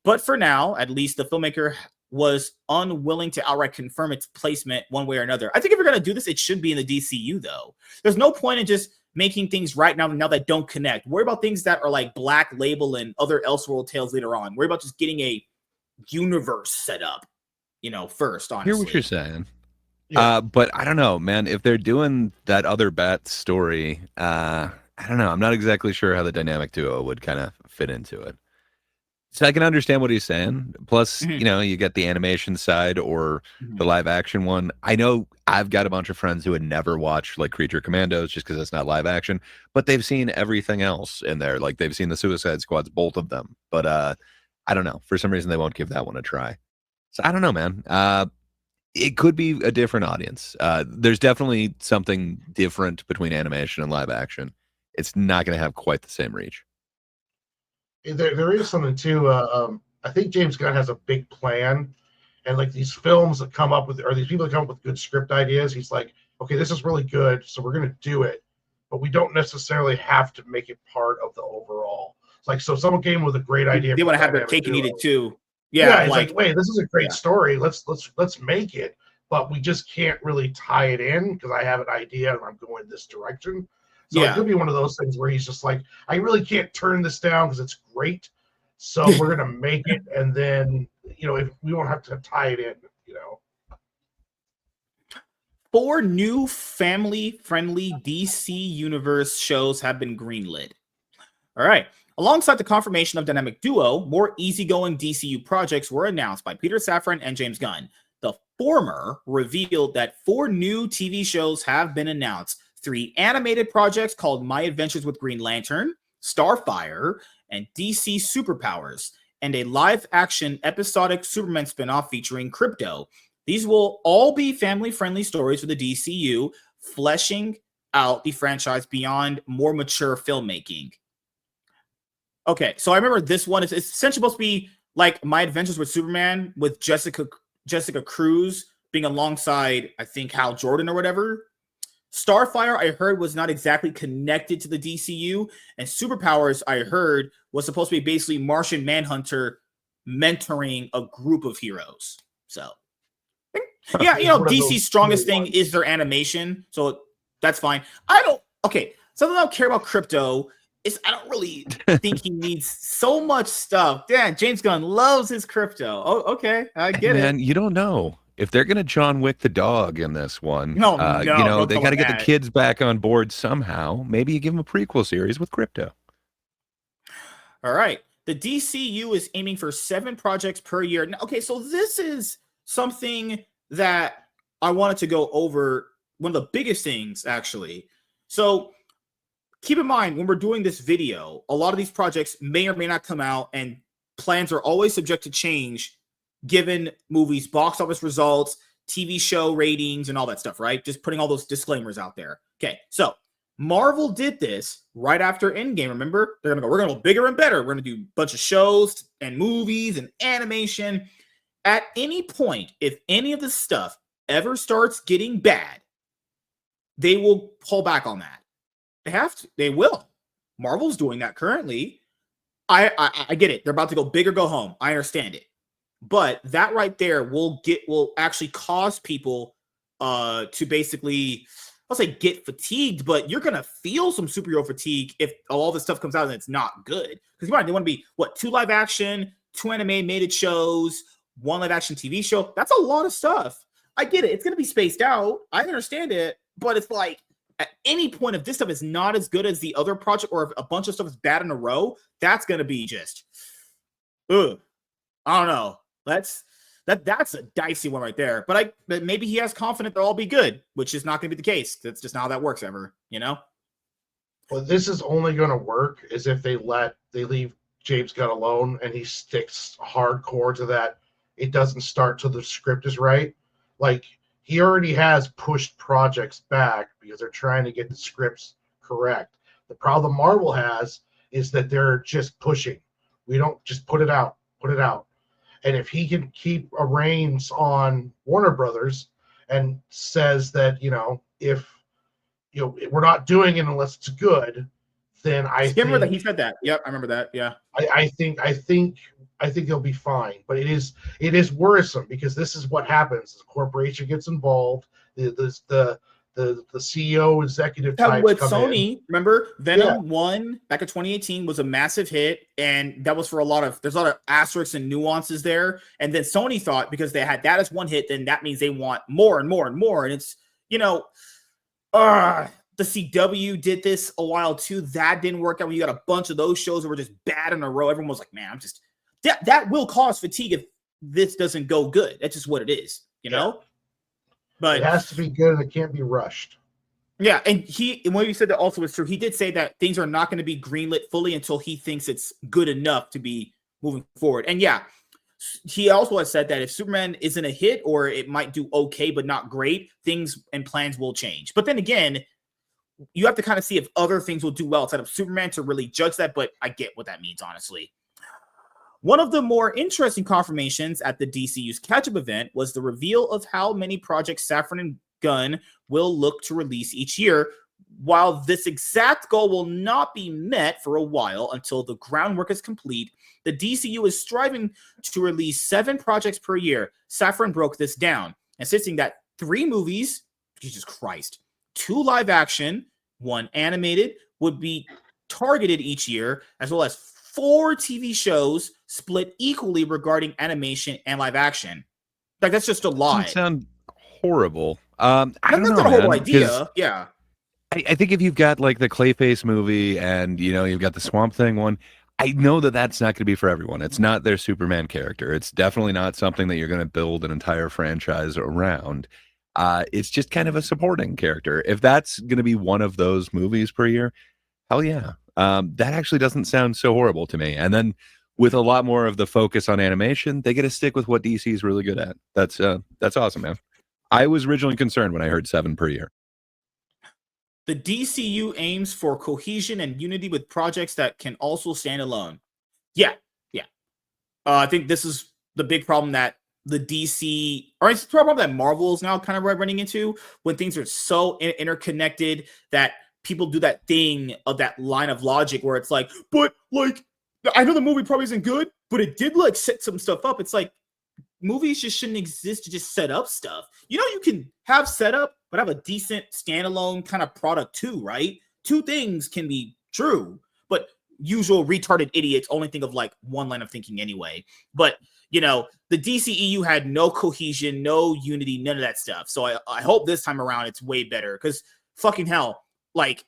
Speaker 1: But for now, at least, the filmmaker was unwilling to outright confirm its placement one way or another. I think if you're going to do this, it should be in the DCU, though. There's no point in just making things right now that don't connect. Worry about things that are like Black Label and other Elseworld tales later on. Worry about just getting a universe set up, first, honestly.
Speaker 2: I hear what you're saying. Yeah. But I don't know, man. If they're doing that other Bat story, I don't know. I'm not exactly sure how the dynamic duo would kind of fit into it. So I can understand what he's saying. Plus,
Speaker 1: Mhm.
Speaker 2: you get the animation side or the
Speaker 1: Mhm.
Speaker 2: live action one. I know I've got a bunch of friends who would never watch like Creature Commandos just because it's not live action, but they've seen everything else in there. Like they've seen the Suicide Squads, both of them. But I don't know. For some reason, they won't give that one a try. So I don't know, man. It could be a different audience. There's definitely something different between animation and live action. It's not going to have quite the same reach.
Speaker 3: There is something too. I think James Gunn has a big plan, and like these films that come up with, or these people that come up with good script ideas, he's like, okay, this is really good, so we're gonna do it, but we don't necessarily have to make it part of the overall. It's like, so someone came with a great idea
Speaker 1: They
Speaker 3: for
Speaker 1: want to have their
Speaker 3: Dynamic
Speaker 1: cake and eat
Speaker 3: Duo.
Speaker 1: it too.
Speaker 3: Yeah,
Speaker 1: Yeah,
Speaker 3: it's like,
Speaker 1: like
Speaker 3: wait, this is a great
Speaker 1: yeah.
Speaker 3: story. Let's make it, but we just can't really tie it in because I have an idea and I'm going this direction. So it
Speaker 1: Yeah.
Speaker 3: could be one of those things where he's just like, I really can't turn this down because it's great. So we're gonna make it, and then if we won't have to tie it in.
Speaker 1: 4 new family-friendly DC Universe shows have been greenlit. All right. Alongside the confirmation of Dynamic Duo, more easygoing DCU projects were announced by Peter Safran and James Gunn. The former revealed that 4 new TV shows have been announced. 3 animated projects called My Adventures with Green Lantern, Starfire, and DC Superpowers, and a live-action episodic Superman spinoff featuring Crypto. These will all be family-friendly stories for the DCU, fleshing out the franchise beyond more mature filmmaking. Okay, so I remember this one is essentially supposed to be like My Adventures with Superman with Jessica Cruz being alongside, I think, Hal Jordan or whatever. Starfire, I heard, was not exactly connected to the DCU, and Superpowers, I heard, was supposed to be basically Martian Manhunter mentoring a group of heroes. So, yeah, DC's strongest thing is their animation, so that's fine. Something I don't care about Crypto is I don't really think he needs so much stuff. Yeah, James Gunn loves his Crypto. Oh, okay, I get it.
Speaker 2: Man, you don't know. If they're going to John Wick the dog in this one,
Speaker 1: No,
Speaker 2: they got to get the kids back on board somehow. Maybe you give them a prequel series with Crypto.
Speaker 1: All right. The DCU is aiming for 7 projects per year. Okay, so this is something that I wanted to go over. One of the biggest things, actually. So keep in mind, when we're doing this video, a lot of these projects may or may not come out, and plans are always subject to change given movies' box office results, TV show ratings, and all that stuff, right? Just putting all those disclaimers out there. Okay, so Marvel did this right after Endgame. Remember? We're going to go bigger and better. We're going to do a bunch of shows and movies and animation. At any point, if any of this stuff ever starts getting bad, they will pull back on that. They have to. They will. Marvel's doing that currently. I get it. They're about to go big or go home. I understand it. But that right there will actually cause people to basically, I'll say get fatigued, but you're gonna feel some superhero fatigue if all this stuff comes out and it's not good. Because they want to be 2 live action, 2 animated shows, 1 live action TV show. That's a lot of stuff. I get it. It's gonna be spaced out. I understand it, but it's like at any point, if this stuff is not as good as the other project, or if a bunch of stuff is bad in a row, that's gonna be just, ugh. I don't know. That's a dicey one right there. But maybe he has confidence they'll all be good, which is not going to be the case. That's just not how that works ever,
Speaker 3: Well, this is only going to work is if they leave James Gunn alone and he sticks hardcore to that. It doesn't start till the script is right. Like he already has pushed projects back because they're trying to get the scripts correct. The problem Marvel has is that they're just pushing. We don't just put it out. And if he can keep a reins on Warner Brothers and says that, if we're not doing it unless it's good, then I
Speaker 1: remember that he said that. Yep, I remember that. Yeah.
Speaker 3: I think they'll be fine. But it is worrisome because this is what happens. The corporation gets involved. The CEO executive types
Speaker 1: with
Speaker 3: come
Speaker 1: Sony,
Speaker 3: in.
Speaker 1: Remember Venom 1 back in 2018 was a massive hit, and that was for there's a lot of asterisks and nuances there. And then Sony thought because they had that as one hit, then that means they want more and more and more. And it's The CW did this a while too. That didn't work out when you got a bunch of those shows that were just bad in a row. Everyone was like, man, I'm just that will cause fatigue if this doesn't go good. That's just what it is, you know? But
Speaker 3: it has to be good and it can't be rushed.
Speaker 1: Yeah, and what you said that also is true. He did say that things are not going to be greenlit fully until he thinks it's good enough to be moving forward. And yeah, he also has said that if Superman isn't a hit or it might do okay but not great, things and plans will change. But then again, you have to kind of see if other things will do well outside of Superman to really judge that, but I get what that means, honestly. One of the more interesting confirmations at the DCU's catch-up event was the reveal of how many projects Safran and Gunn will look to release each year. While this exact goal will not be met for a while until the groundwork is complete, the DCU is striving to release 7 projects per year. Safran broke this down, insisting that 3 movies, Jesus Christ, 2 live action, 1 animated, would be targeted each year, as well as 4 TV shows split equally regarding animation and live action. Like, that's just a lie.
Speaker 2: Doesn't sound horrible. I don't know,
Speaker 1: not a horrible
Speaker 2: man,
Speaker 1: idea. Yeah.
Speaker 2: I think if you've got like the Clayface movie and, you know, you've got the Swamp Thing one, I know that that's not going to be for everyone. It's not their Superman character. It's definitely not something that you're going to build an entire franchise around. It's just kind of a supporting character. If that's going to be one of those movies per year, hell yeah. That actually doesn't sound so horrible to me. And then with a lot more of the focus on animation, they get to stick with what DC is really good at. That's awesome, man. I was originally concerned when I heard 7 per year.
Speaker 1: The DCU aims for cohesion and unity with projects that can also stand alone. Yeah. I think this is the big problem that the DC, or it's the problem that Marvel is now kind of running into, when things are so interconnected that people do that thing of that line of logic where it's like, but like, I know the movie probably isn't good, but it did like set some stuff up. It's like, movies just shouldn't exist to just set up stuff. You know, you can have setup, but have a decent standalone kind of product too, right? 2 things can be true, but usual retarded idiots only think of like one line of thinking anyway. But, you know, the DCEU had no cohesion, no unity, none of that stuff. So I hope this time around it's way better, because fucking hell, like,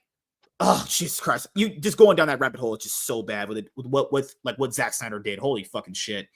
Speaker 1: oh, Jesus Christ. You just going down that rabbit hole, it's just so bad with what Zack Snyder did. Holy fucking shit.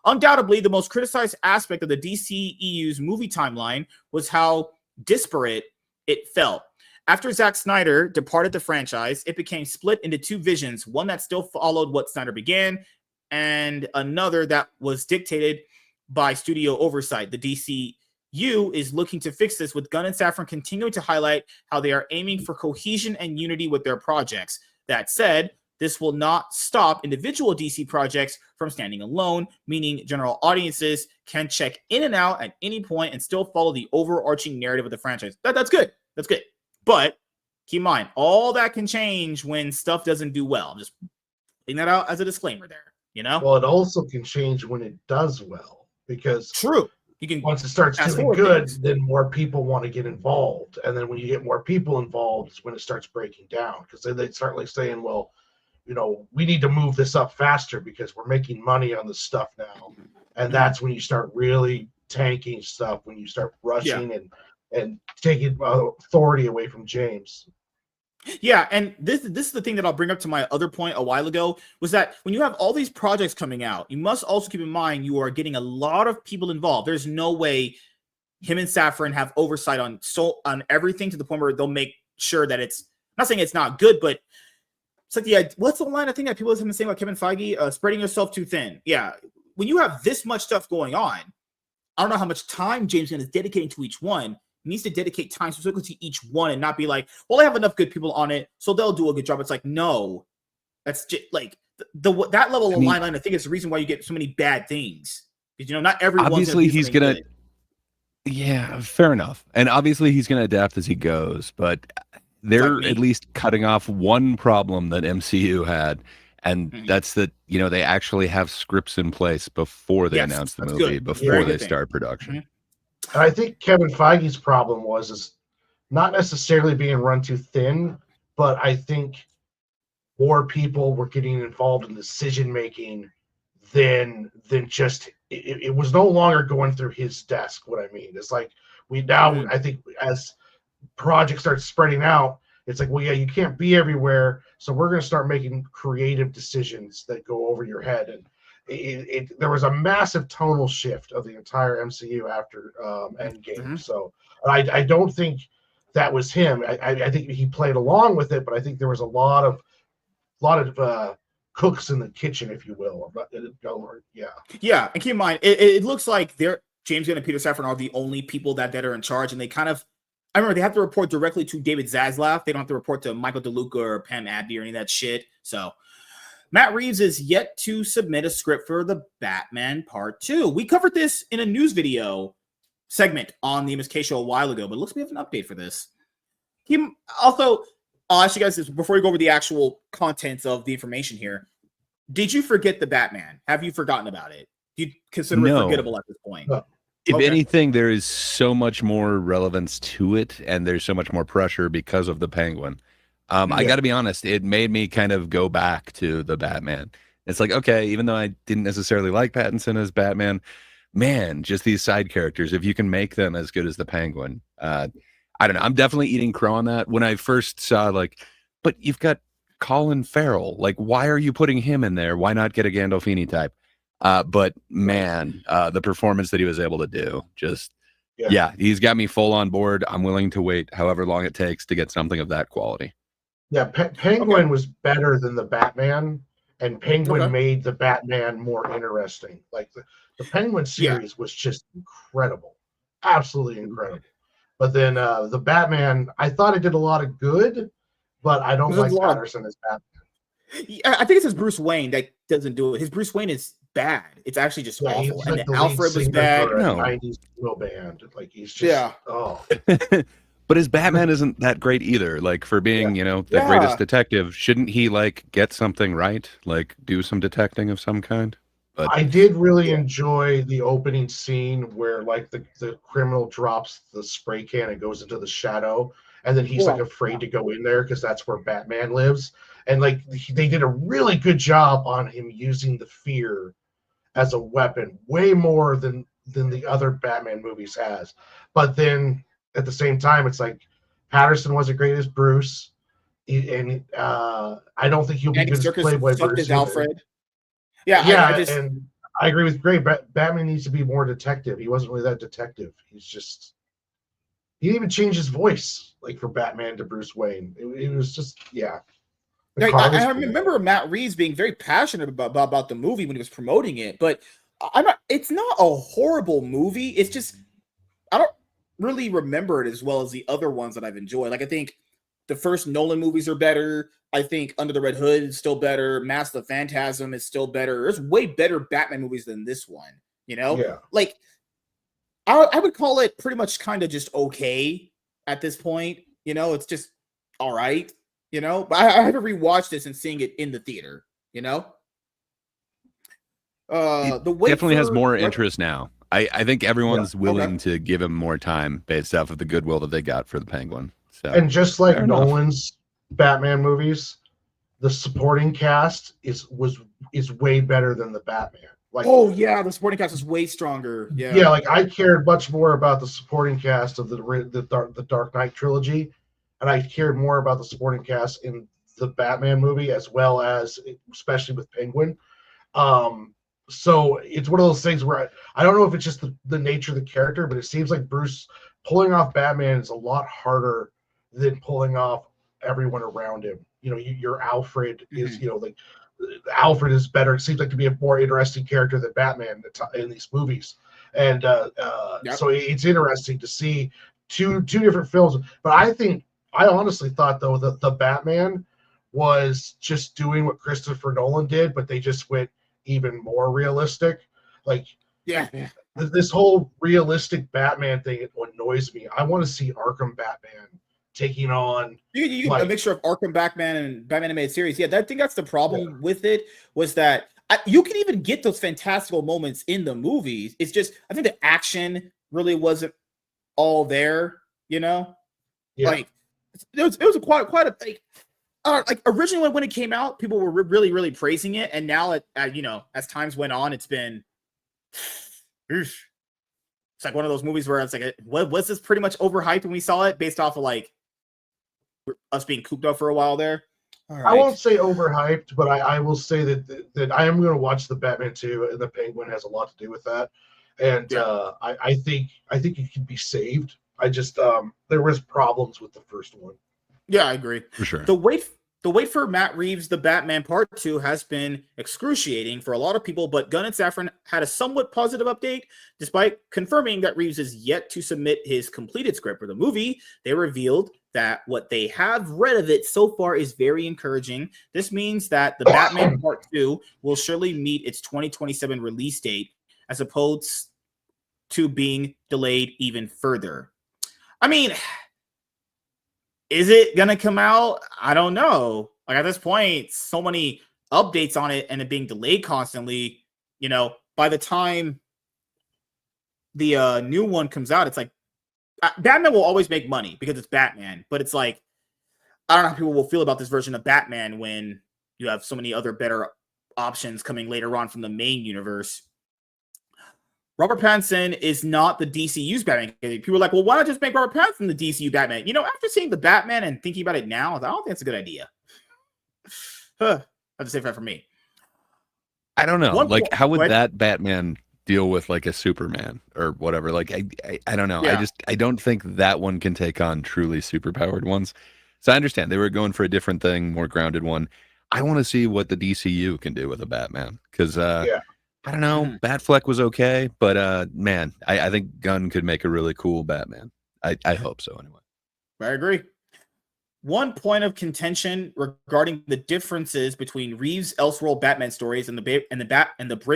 Speaker 1: Undoubtedly, the most criticized aspect of the DCEU's movie timeline was how disparate it felt. After Zack Snyder departed the franchise, it became split into 2 visions, one that still followed what Snyder began, and another that was dictated by studio oversight. The DCU is looking to fix this, with Gunn and Safran continuing to highlight how they are aiming for cohesion and unity with their projects. That said, this will not stop individual DC projects from standing alone, meaning general audiences can check in and out at any point and still follow the overarching narrative of the franchise. That's good. That's good. But keep in mind, all that can change when stuff doesn't do well. I'm just putting that out as a disclaimer there, you know?
Speaker 3: Well, it also can change when it does well, because
Speaker 1: true. You can,
Speaker 3: once it starts doing good, then more people want to get involved. And then when you get more people involved, it's when it starts breaking down, because then they start like saying, well, you know, we need to move this up faster because we're making money on this stuff now. And that's when you start really tanking stuff, when you start rushing and taking authority away from James.
Speaker 1: Yeah, and this is the thing that I'll bring up to my other point a while ago, was that when you have all these projects coming out, you must also keep in mind you are getting a lot of people involved. There's no way him and Safran have oversight on everything to the point where they'll make sure that it's, I'm not saying it's not good, but it's like, what's the line I think that people have been saying about Kevin Feige? Spreading yourself too thin. Yeah. When you have this much stuff going on, I don't know how much time James Gunn is dedicating to each one. He needs to dedicate time specifically to each one and not be like, well, I have enough good people on it, so they'll do a good job. It's like, no, that's just like that level of line. I think it's the reason why you get so many bad things. Because, you know, not everyone.
Speaker 2: Obviously, he's gonna. Yeah, fair enough. And obviously, he's gonna adapt as he goes. But they're at least cutting off one problem that MCU had, and that's that, you know, they actually have scripts in place before they announce the movie, before they start production.
Speaker 3: And I think Kevin Feige's problem is not necessarily being run too thin, but I think more people were getting involved in decision making than just it was no longer going through his desk. What I mean is, like, we now I think as projects start spreading out, It's like, well, yeah, you can't be everywhere, so we're going to start making creative decisions that go over your head. And there was a massive tonal shift of the entire MCU after Endgame. So I don't think that was him. I think he played along with it, but I think there was a lot of cooks in the kitchen, if you will.
Speaker 1: Yeah, and keep in mind, it looks like James Gunn and Peter Safran are the only people that are in charge, and they kind of, I remember they have to report directly to David Zaslav. They don't have to report to Michael DeLuca or Pam Abdy or any of that shit. So Matt Reeves is yet to submit a script for the Batman Part 2. We covered this in a news video segment on the MSK show a while ago, but it looks like we have an update for this. Also, I'll ask you guys this before we go over the actual contents of the information here. Did you forget the Batman? Have you forgotten about it? Do you consider it forgettable at this point?
Speaker 2: If anything, there is so much more relevance to it, and there's so much more pressure because of the Penguin. I got to be honest, it made me kind of go back to the Batman. It's like, okay, even though I didn't necessarily like Pattinson as Batman, man, just these side characters, if you can make them as good as the Penguin, I don't know. I'm definitely eating crow on that. When I first saw, like, but you've got Colin Farrell. Like, why are you putting him in there? Why not get a Gandolfini type? But man, the performance that he was able to do, just, he's got me full on board. I'm willing to wait however long it takes to get something of that quality.
Speaker 3: Yeah, Penguin was better than the Batman, and Penguin made the Batman more interesting. Like the Penguin series was just incredible, absolutely incredible. But then the Batman, I thought it did a lot of good, but I don't like Patterson as Batman.
Speaker 1: Yeah, I think it's his Bruce Wayne that doesn't do it. His Bruce Wayne is bad. It's actually just awful. And the Alfred was bad.
Speaker 3: No. 90s real band. Like he's just
Speaker 2: But his Batman isn't that great either. Like, for being, the greatest detective, shouldn't he, like, get something right? Like, do some detecting of some kind? But
Speaker 3: I did really enjoy the opening scene where, like, the criminal drops the spray can and goes into the shadow, and then he's, like, afraid to go in there because that's where Batman lives. And, like, they did a really good job on him using the fear as a weapon, way more than the other Batman movies has. But then at the same time, it's like Patterson wasn't great as Bruce, and I don't think he'll be good as Playboy Bruce.
Speaker 1: As Alfred.
Speaker 3: And I agree with Gray. Batman needs to be more detective. He wasn't really that detective. He didn't even change his voice, like, for Batman to Bruce Wayne. It was just
Speaker 1: I remember Matt Reeves being very passionate about the movie when he was promoting it, but it's not a horrible movie. It's just I don't really remember it as well as the other ones that I've enjoyed. Like, I think the first Nolan movies are better. I think Under the Red Hood is still better. Mask of the Phantasm is still better. There's way better Batman movies than this one, Like, I would call it pretty much kind of just okay at this point. It's just all right, But I had to rewatch this and seeing it in the theater,
Speaker 2: The way definitely has more interest now. I think everyone's willing to give him more time based off of the goodwill that they got for the Penguin. So,
Speaker 3: and just like Nolan's Batman movies, the supporting cast is way better than the Batman. Like,
Speaker 1: the supporting cast is way stronger. Yeah,
Speaker 3: like I cared much more about the supporting cast of the Dark Knight trilogy, and I cared more about the supporting cast in the Batman movie, as well as especially with Penguin. So it's one of those things where I don't know if it's just the nature of the character, but it seems like Bruce pulling off Batman is a lot harder than pulling off everyone around him. Your Alfred is, like Alfred is better. It seems like to be a more interesting character than Batman in these movies. And so it's interesting to see two different films. But I honestly thought, though, that the Batman was just doing what Christopher Nolan did, but they just went even more realistic. Like, this whole realistic Batman thing, it annoys me. I want to see Arkham Batman taking on
Speaker 1: you a mixture of Arkham Batman and Batman animated series. I think that's the problem with it, was that you can even get those fantastical moments in the movies. It's just I think the action really wasn't all there. Like it was quite a like. Like originally when it came out, people were really, really praising it, and now as times went on, it's been it's like one of those movies where it's like, was this pretty much overhyped when we saw it, based off of like us being cooped up for a while there.
Speaker 3: All right. I won't say overhyped, but I will say that I am going to watch the Batman 2, and the Penguin has a lot to do with that. And I think it can be saved. I just there was problems with the first one.
Speaker 1: Yeah, I agree.
Speaker 2: For sure.
Speaker 1: The wait for Matt Reeves' The Batman Part 2 has been excruciating for a lot of people, but Gunn and Safran had a somewhat positive update. Despite confirming that Reeves is yet to submit his completed script for the movie, they revealed that what they have read of it so far is very encouraging. This means that The Batman Part 2 will surely meet its 2027 release date, as opposed to being delayed even further. I mean, is it going to come out? I don't know. Like, at this point, so many updates on it and it being delayed constantly, you know, by the time the new one comes out, it's like, Batman will always make money because it's Batman, but it's like, I don't know how people will feel about this version of Batman when you have so many other better options coming later on from the main universe. Robert Pattinson is not the DCU's Batman. People are like, well, why not just make Robert Pattinson the DCU Batman? You know, after seeing the Batman and thinking about it now, I don't think that's a good idea. I have to say that for me.
Speaker 2: I don't know. How would that Batman deal with like a Superman or whatever? Like, I don't know. Yeah. I don't think that one can take on truly superpowered ones. So I understand they were going for a different thing, more grounded one. I want to see what the DCU can do with a Batman because, I don't know. Batfleck was okay, but man, I think Gunn could make a really cool Batman. I hope so anyway.
Speaker 1: I agree. One point of contention regarding the differences between Reeves' Elseworld Batman stories and the Brave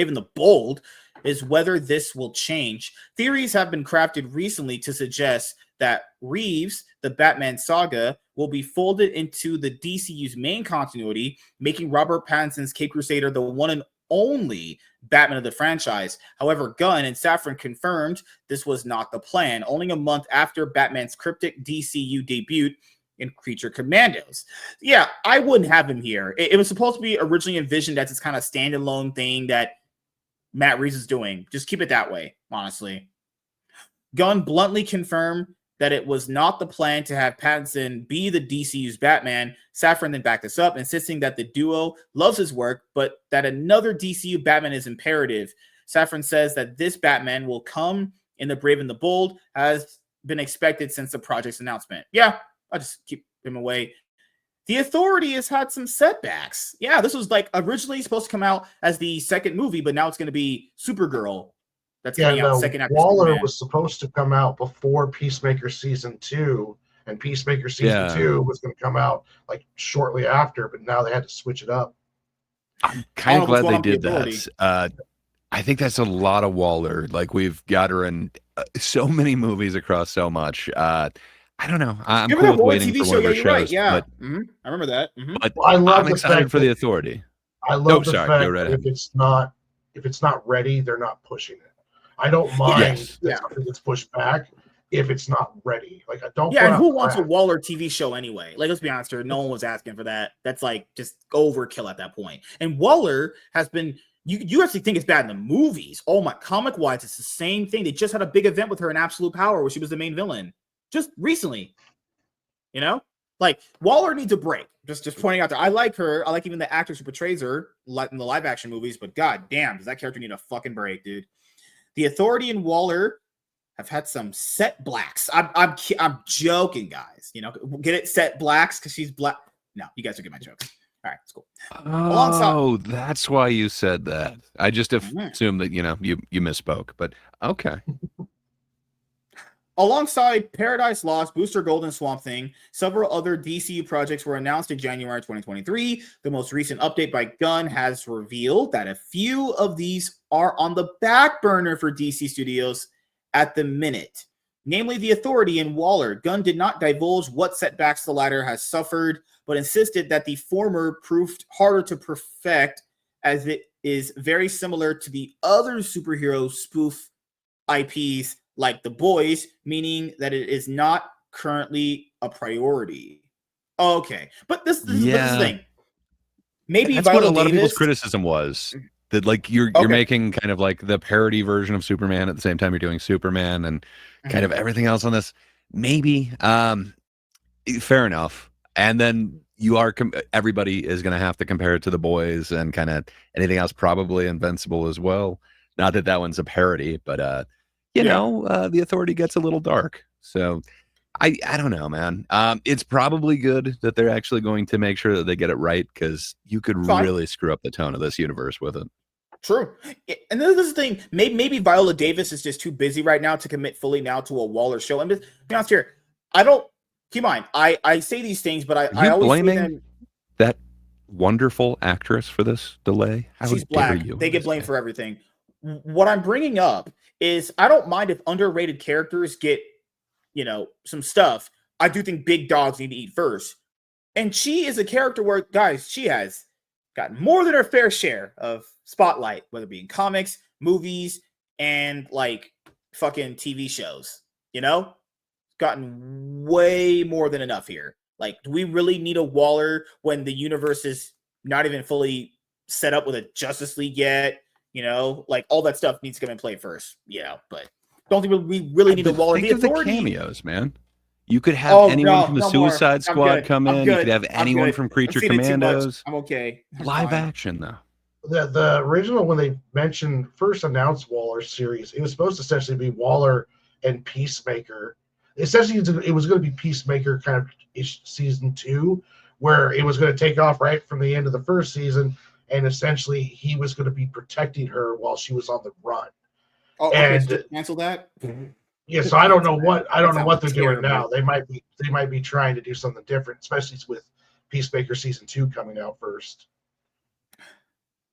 Speaker 1: and the Bold is whether this will change. Theories have been crafted recently to suggest that Reeves' The Batman Saga will be folded into the DCU's main continuity, making Robert Pattinson's Cape Crusader the one and only Batman of the franchise. However, Gunn and Safran confirmed this was not the plan, only a month after Batman's cryptic DCU debut in Creature Commandos. Yeah, I wouldn't have him here. It was supposed to be originally envisioned as this kind of standalone thing that Matt Reeves is doing. Just keep it that way, honestly. Gunn bluntly confirmed that it was not the plan to have Pattinson be the DCU's Batman. Safran then backed this up, insisting that the duo loves his work, but that another DCU Batman is imperative. Safran says that this Batman will come in The Brave and the Bold, has been expected since the project's announcement. Yeah, I'll just keep him away. The Authority has had some setbacks. Yeah, this was like originally supposed to come out as the second movie, but now it's going to be Supergirl. That's coming out second after
Speaker 3: Waller
Speaker 1: Superman.
Speaker 3: Was supposed to come out before Peacemaker Season 2, and Peacemaker Season 2 was going to come out like shortly after, but now they had to switch it up.
Speaker 2: I'm kind of glad they did that. I think that's a lot of Waller. Like, we've got her in so many movies across so much. I don't know. I'm cool with waiting for one of her shows.
Speaker 1: Right. Yeah, I remember that.
Speaker 2: But well, I'm excited for the Authority.
Speaker 3: I love the fact that if it's not ready, they're not pushing it. I don't mind that something gets pushed back if it's not ready. Like, I don't.
Speaker 1: Yeah, and who wants a Waller TV show anyway? Like, let's be honest here, no one was asking for that. That's like just overkill at that point. And Waller has been. You actually think it's bad in the movies? Oh my, comic wise, it's the same thing. They just had a big event with her in Absolute Power where she was the main villain just recently. You know, like Waller needs a break. Just pointing out that I like her. I like even the actress who portrays her in the live action movies. But god damn, does that character need a fucking break, dude? The Authority and Waller have had some set blacks. I'm joking, guys. You know, get it, set blacks because she's black. No, you guys will get my jokes. All right, it's cool.
Speaker 2: Oh, that's why you said that. I just assumed that you misspoke, but okay.
Speaker 1: Alongside Paradise Lost, Booster Gold, and Swamp Thing, several other DCU projects were announced in January 2023. The most recent update by Gunn has revealed that a few of these are on the back burner for DC Studios at the minute, namely The Authority and Waller. Gunn did not divulge what setbacks the latter has suffered, but insisted that the former proved harder to perfect as it is very similar to the other superhero spoof IPs like The Boys, meaning that it is not currently a priority. Okay, but this is the thing. Maybe
Speaker 2: that's what a lot of people's criticism was. That like you're making kind of like the parody version of Superman at the same time you're doing Superman and kind of everything else on this. Maybe fair enough. And then everybody is going to have to compare it to The Boys and kind of anything else, probably Invincible as well. Not that that one's a parody, but you know, the Authority gets a little dark. So I don't know, man. It's probably good that they're actually going to make sure that they get it right, because you could really screw up the tone of this universe with it.
Speaker 1: True. And this is the thing. Maybe Viola Davis is just too busy right now to commit fully now to a Waller show. I'm just be honest here. I don't keep in mind. I say these things, but I always
Speaker 2: blaming
Speaker 1: say them,
Speaker 2: that wonderful actress for this delay. How
Speaker 1: she's black. They get blamed for everything. What I'm bringing up is I don't mind if underrated characters get, you know, some stuff. I do think big dogs need to eat first. And she is a character where, guys, she has gotten more than her fair share of spotlight, whether it be in comics, movies, and like fucking TV shows. You know, gotten way more than enough here. Like, do we really need a Waller when the universe is not even fully set up with a Justice League yet? You know, like all that stuff needs to come in play first. Yeah, but don't think we really need a Waller.
Speaker 2: Think of the cameos, man. You could have anyone from the Suicide Squad come in. You could have anyone from Creature Commandos.
Speaker 1: I'm okay.
Speaker 2: Live action, though.
Speaker 3: The original, when they first announced Waller's series, it was supposed to essentially be Waller and Peacemaker. Essentially, it was going to be Peacemaker kind of season 2, where it was going to take off right from the end of the first season, and essentially he was going to be protecting her while she was on the run.
Speaker 1: Oh, okay. So cancel that.
Speaker 3: Yeah, so I don't know what they're doing now. They might be trying to do something different, especially with Peacemaker season 2 coming out first.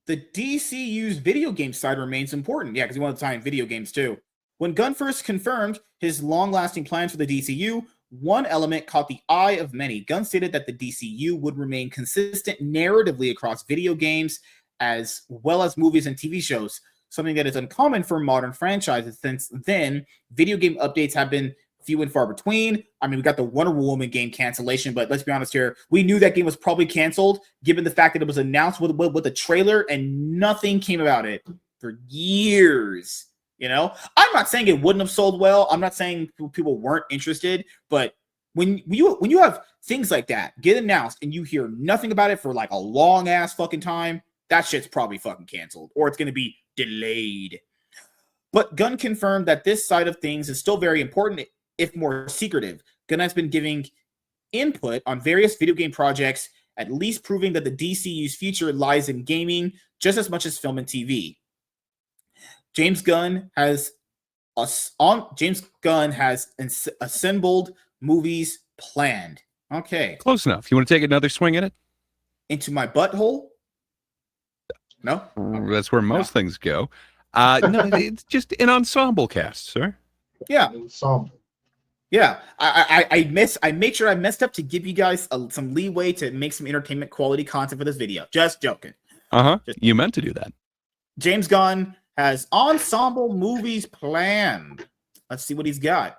Speaker 1: The DCU's video game side remains important. Yeah, because he wanted to tie in video games too. When Gunn first confirmed his long-lasting plans for the DCU, one element caught the eye of many. Gunn stated that the DCU would remain consistent narratively across video games as well as movies and TV shows, something that is uncommon for modern franchises. Since then, video game updates have been few and far between. I mean, we got the Wonder Woman game cancellation, but let's be honest here. We knew that game was probably canceled, given the fact that it was announced with a trailer and nothing came about it for years. You know, I'm not saying it wouldn't have sold well. I'm not saying people weren't interested, but when you have things like that get announced and you hear nothing about it for like a long ass fucking time, that shit's probably fucking canceled, or it's going to be delayed. But Gunn confirmed that this side of things is still very important, if more secretive. Gunn has been giving input on various video game projects, at least proving that the DCU's future lies in gaming just as much as film and TV. James Gunn has assembled movies planned. Okay.
Speaker 2: Close enough. You want to take another swing at it?
Speaker 1: Into my butthole? No?
Speaker 2: That's where most things go. No, it's just an ensemble cast, sir.
Speaker 1: Yeah.
Speaker 3: Ensemble.
Speaker 1: Yeah. I made sure I messed up to give you guys some leeway to make some entertainment quality content for this video. Just joking.
Speaker 2: You meant to do that.
Speaker 1: James Gunn has ensemble movies planned. Let's see what he's got.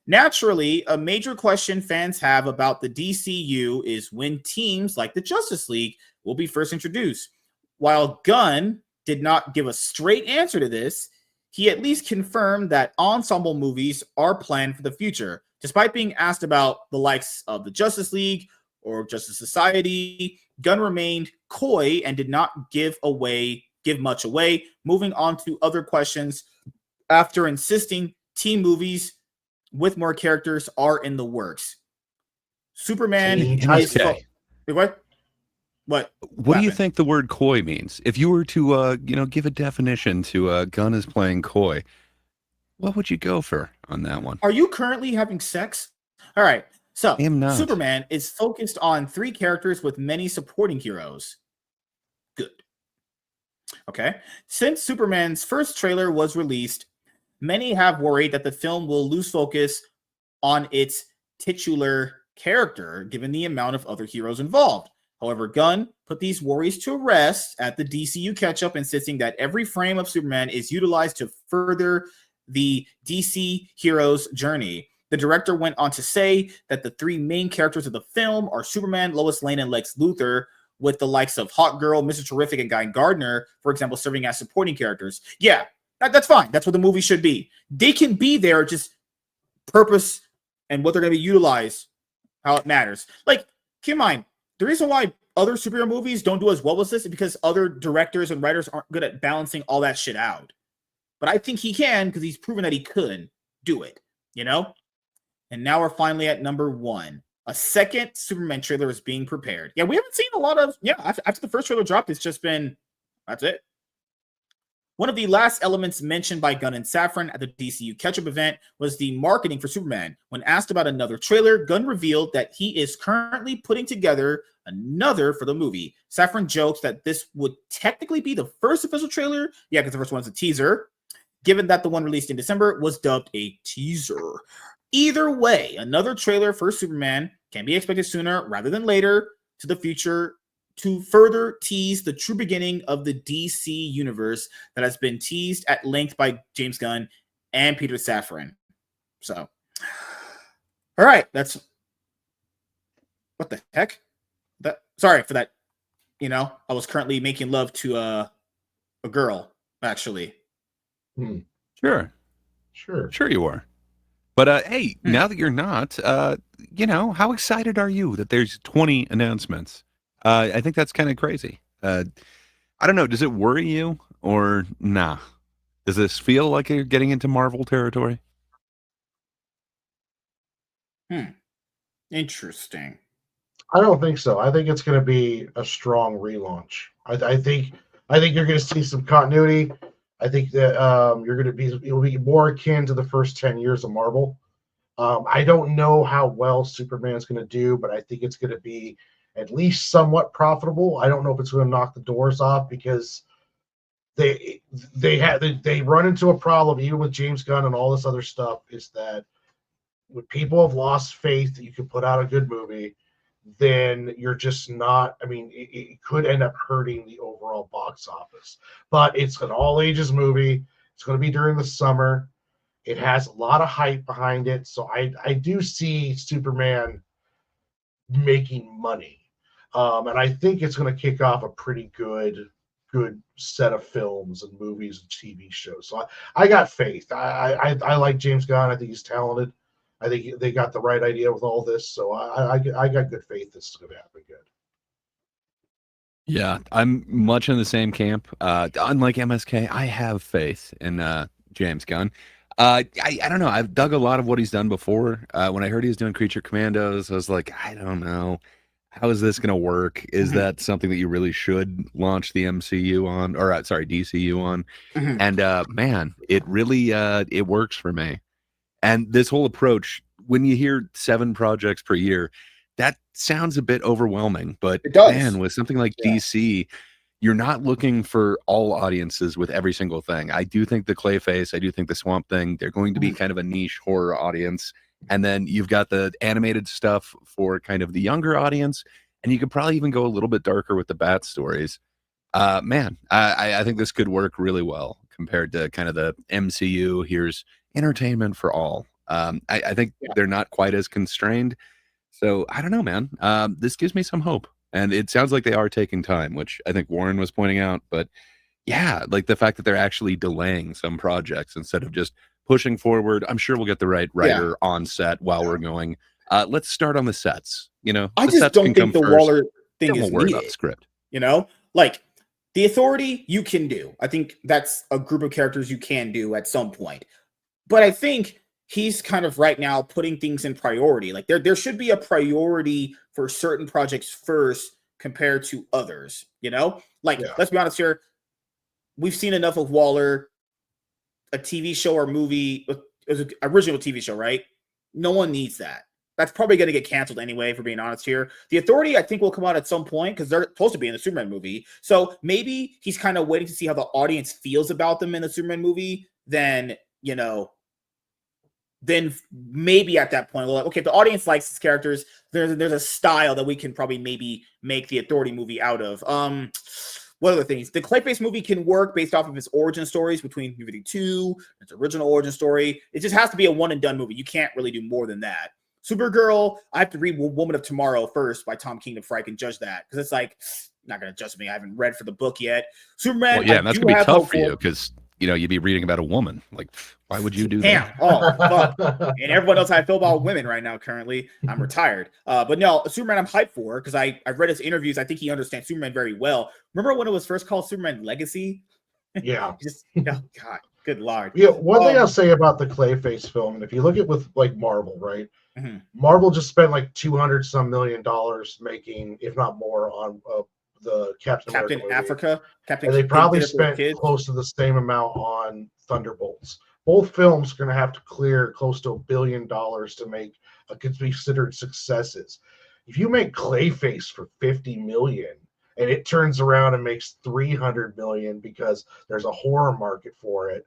Speaker 1: Naturally, a major question fans have about the DCU is when teams like the Justice League will be first introduced. While Gunn did not give a straight answer to this, he at least confirmed that ensemble movies are planned for the future. Despite being asked about the likes of the Justice League or Justice Society, Gunn remained coy and did not give much away, moving on to other questions after insisting team movies with more characters are in the works. Superman is What
Speaker 2: do you think the word coy means? If you were to give a definition to Gunn is playing coy, what would you go for on that one?
Speaker 1: Are you currently having sex? All right. So
Speaker 2: I am not.
Speaker 1: Superman is focused on 3 characters with many supporting heroes. Good. Okay. Since Superman's first trailer was released, many have worried that the film will lose focus on its titular character, given the amount of other heroes involved. However, Gunn put these worries to rest at the DCU catch-up, insisting that every frame of Superman is utilized to further the DC hero's journey. The director went on to say that the 3 main characters of the film are Superman, Lois Lane, and Lex Luthor, with the likes of Hawk Girl, Mr. Terrific, and Guy Gardner, for example, serving as supporting characters. Yeah, that's fine. That's what the movie should be. They can be there, just purpose and what they're going to be utilized, how it matters. Like, keep in mind, the reason why other superhero movies don't do as well as this is because other directors and writers aren't good at balancing all that shit out. But I think he can because he's proven that he could do it, you know? And now we're finally at number 1. A second Superman trailer is being prepared. Yeah, we haven't seen a lot of, after the first trailer dropped, it's just been, that's it. One of the last elements mentioned by Gunn and Safran at the DCU catch-up event was the marketing for Superman. When asked about another trailer, Gunn revealed that he is currently putting together another for the movie. Safran jokes that this would technically be the first official trailer. Yeah, because the first one is a teaser. Given that the one released in December was dubbed a teaser. Either way, another trailer for Superman can be expected sooner rather than later to the future to further tease the true beginning of the DC universe that has been teased at length by James Gunn and Peter Safran. So, all right, that's what the heck? Sorry for that. I was currently making love to a girl, actually.
Speaker 2: Sure you are. But hey, now that you're not, how excited are you that there's 20 announcements? I think that's kind of crazy. I don't know. Does it worry you or nah? Does this feel like you're getting into Marvel territory?
Speaker 1: Interesting.
Speaker 3: I don't think so. I think it's going to be a strong relaunch. I think you're going to see some continuity. I think that it'll be more akin to the first 10 years of Marvel. I don't know how well Superman's going to do, but I think it's going to be at least somewhat profitable. I don't know if it's going to knock the doors off because they run into a problem even with James Gunn and all this other stuff, is that when people have lost faith that you can put out a good movie, then you're just not, it could end up hurting the overall box office. But it's an all ages movie. It's going to be during the summer. It has a lot of hype behind it. So I do see Superman making money. And I think it's going to kick off a pretty good set of films and movies and TV shows. So I got faith. I like James Gunn. I think he's talented. I think they got the right idea with all this. So I got good faith this is going to happen good.
Speaker 2: Yeah, I'm much in the same camp. Unlike MSK, I have faith in James Gunn. I don't know. I've dug a lot of what he's done before. When I heard he was doing Creature Commandos, I was like, I don't know. How is this going to work? Is that something that you really should launch the MCU on, or DCU on? And man, it really it works for me. And this whole approach, when you hear 7 projects per year, that sounds a bit overwhelming. But
Speaker 1: it does.
Speaker 2: Man, with something like DC, you're not looking for all audiences with every single thing. I do think the Clayface, I do think the Swamp Thing, they're going to be kind of a niche horror audience. And then you've got the animated stuff for kind of the younger audience. And you could probably even go a little bit darker with the Bat stories. Man, I think this could work really well compared to kind of the MCU. Here's entertainment for all. I think they're not quite as constrained. So I don't know, man. This gives me some hope. And it sounds like they are taking time, which I think Warren was pointing out. But yeah, like the fact that they're actually delaying some projects instead of just pushing forward. I'm sure we'll get the right writer on set while we're going. Let's start on the sets.
Speaker 1: I just don't think the Waller thing is
Speaker 2: worry
Speaker 1: needed.
Speaker 2: about the script.
Speaker 1: Like the Authority, you can do. I think that's a group of characters you can do at some point. But I think he's kind of right now putting things in priority. Like there should be a priority for certain projects first compared to others. Let's be honest here. We've seen enough of Waller. A TV show or movie, it was an original TV show, right? No one needs that. That's probably going to get canceled anyway, for being honest here. The Authority, I think, will come out at some point because they're supposed to be in the Superman movie. So maybe he's kind of waiting to see how the audience feels about them in the Superman movie. Then maybe at that point, okay, if the audience likes these characters, there's a style that we can probably maybe make the Authority movie out of. What other things? The Clayface movie can work based off of its origin stories between movie 2, its original origin story. It just has to be a one and done movie. You can't really do more than that. Supergirl, I have to read Woman of Tomorrow first by Tom King before I can judge that, because it's like, not going to judge me. I haven't read for the book yet. Superman,
Speaker 2: well, yeah, that's going to be tough for you because you'd be reading about a woman. Like, why would you do
Speaker 1: Damn.
Speaker 2: that?
Speaker 1: Oh, fuck. And everyone knows how I feel about women right now. Currently, I'm retired. But no, Superman I'm hyped for because I've read his interviews. I think he understands Superman very well. Remember when it was first called Superman Legacy?
Speaker 3: Yeah.
Speaker 1: Oh God, good Lord.
Speaker 3: Yeah. One thing I'll say about the Clayface film, and if you look at with like Marvel, right?
Speaker 1: Mm-hmm.
Speaker 3: Marvel just spent like $200 million making, if not more, on the Captain
Speaker 1: Africa.
Speaker 3: And they probably spent close to the same amount on Thunderbolts. Both films are going to have to clear close to $1 billion to make a could be considered successes. If you make Clayface for $50 million and it turns around and makes $300 million because there's a horror market for it,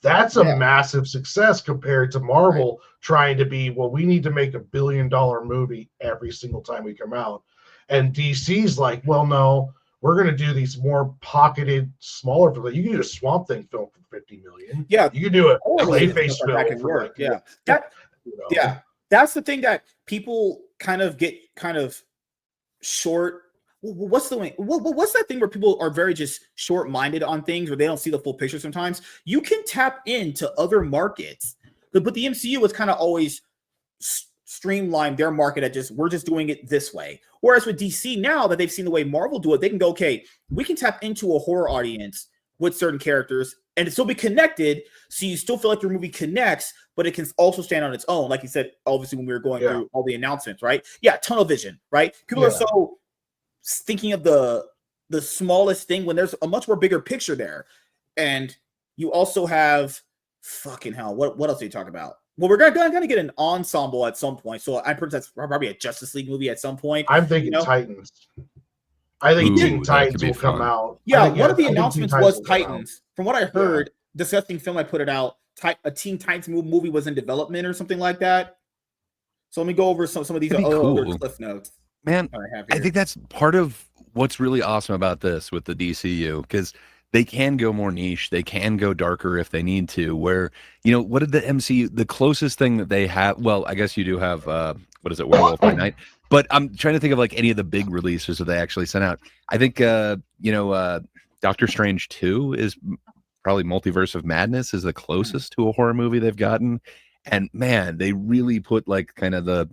Speaker 3: that's a massive success compared to Marvel trying to be, well, we need to make $1 billion movie every single time we come out. And DC's like, well, no, we're going to do these more pocketed, smaller films. You can do a Swamp Thing film for $50 million.
Speaker 1: Yeah.
Speaker 3: You can do a Clayface film for like,
Speaker 1: yeah. That's the thing that people kind of get short. What's the way? What's that thing where people are very just short-minded on things where they don't see the full picture sometimes? You can tap into other markets, but the MCU was kind of always streamlined their market at we're just doing it this way. Whereas with DC, now that they've seen the way Marvel do it, they can go, okay, we can tap into a horror audience with certain characters and still be connected, so you still feel like your movie connects, but it can also stand on its own. Like you said, obviously when we were going through all the announcements, right? Yeah, tunnel vision, right? People are so thinking of the smallest thing when there's a much more bigger picture there. And you also have fucking hell. What else do you talk about? Well, we're gonna get an ensemble at some point. So I'm pretty that's probably a Justice League movie at some point.
Speaker 3: I'm thinking Titans. I think Teen Titans will come out.
Speaker 1: Yeah, one of the announcements was Titans. From what I heard, disgusting film I put it out. A Teen Titans movie was in development or something like that. So let me go over some of these other cliff notes.
Speaker 2: Man, I think that's part of what's really awesome about this with the DCU, because they can go more niche. They can go darker if they need to, where, what did the MCU, the closest thing that they have, well, I guess you do have, what is it, Werewolf by Night, but I'm trying to think of like any of the big releases that they actually sent out. I think, Doctor Strange 2 is probably Multiverse of Madness is the closest to a horror movie they've gotten. And man, they really put like kind of the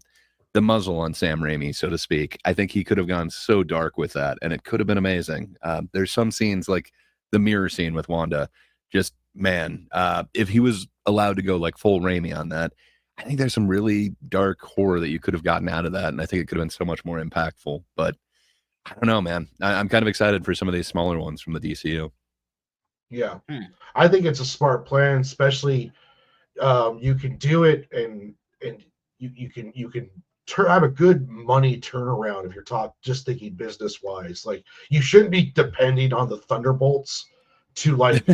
Speaker 2: muzzle on Sam Raimi, so to speak. I think he could have gone so dark with that, and it could have been amazing. There's some scenes like the mirror scene with Wanda, just man, if he was allowed to go like full Raimi on that, I think there's some really dark horror that you could have gotten out of that, and I think it could have been so much more impactful. But I don't know, man. I'm kind of excited for some of these smaller ones from the DCU.
Speaker 3: Yeah, I think it's a smart plan, especially you can do it, and you can have a good money turnaround if you're just thinking business wise. Like, you shouldn't be depending on the Thunderbolts to like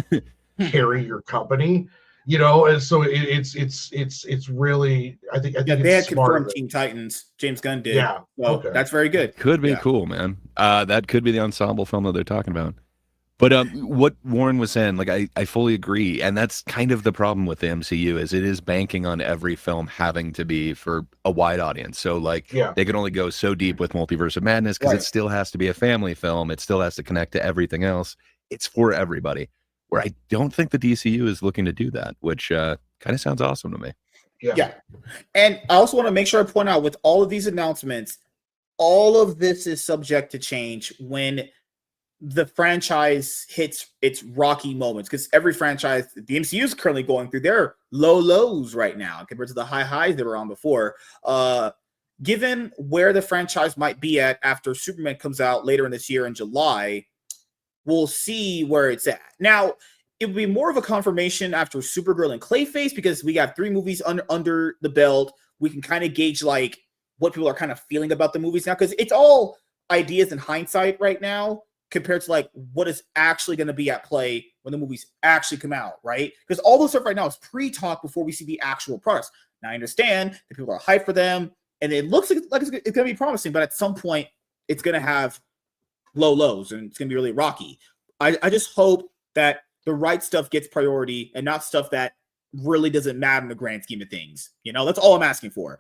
Speaker 3: carry your company, and so it's really I think
Speaker 1: they had confirmed Teen Titans. James Gunn did.
Speaker 3: Yeah,
Speaker 1: so that's very good.
Speaker 2: Could be cool, man. That could be the ensemble film that they're talking about. But what Warren was saying, like I fully agree, and that's kind of the problem with the MCU is it is banking on every film having to be for a wide audience. So like they can only go so deep with Multiverse of Madness because it still has to be a family film. It still has to connect to everything else. It's for everybody. Where I don't think the DCU is looking to do that, which kind of sounds awesome to me.
Speaker 1: Yeah. And I also want to make sure I point out with all of these announcements, all of this is subject to change when the franchise hits its rocky moments, because every franchise, the MCU is currently going through their low lows right now compared to the high highs they were on before. Given where the franchise might be at after Superman comes out later in this year in July, we'll see where it's at. Now, it would be more of a confirmation after Supergirl and Clayface, because we got 3 movies under the belt. We can kind of gauge like what people are kind of feeling about the movies now, because it's all ideas in hindsight right now, compared to like what is actually going to be at play when the movies actually come out, right? Because all this stuff right now is pre-talk before we see the actual products. Now I understand that people are hyped for them, and it looks like it's going to be promising, but at some point it's going to have low lows and it's going to be really rocky. I just hope that the right stuff gets priority and not stuff that really doesn't matter in the grand scheme of things. That's all I'm asking for.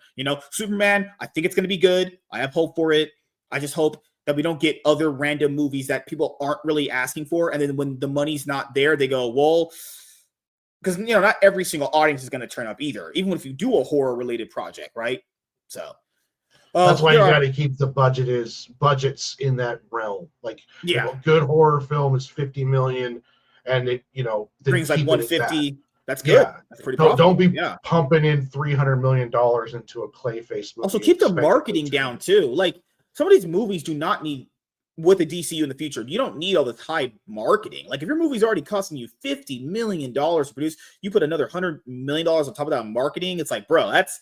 Speaker 1: Superman, I think it's going to be good. I have hope for it. I just hope that we don't get other random movies that people aren't really asking for. And then when the money's not there, they go, well, because not every single audience is going to turn up either, even if you do a horror related project, right? So
Speaker 3: that's why you got to keep the budgets in that realm. Like, if a good horror film is 50 million, and it
Speaker 1: brings like 150. That's good. Yeah. That's pretty.
Speaker 3: Don't be pumping in $300 million into a Clayface movie.
Speaker 1: Also, keep the marketing down too. Like, some of these movies do not need, with the DCU in the future, you don't need all this high marketing. Like, if your movie's already costing you $50 million to produce, you put another $100 million on top of that marketing. It's like, bro, that's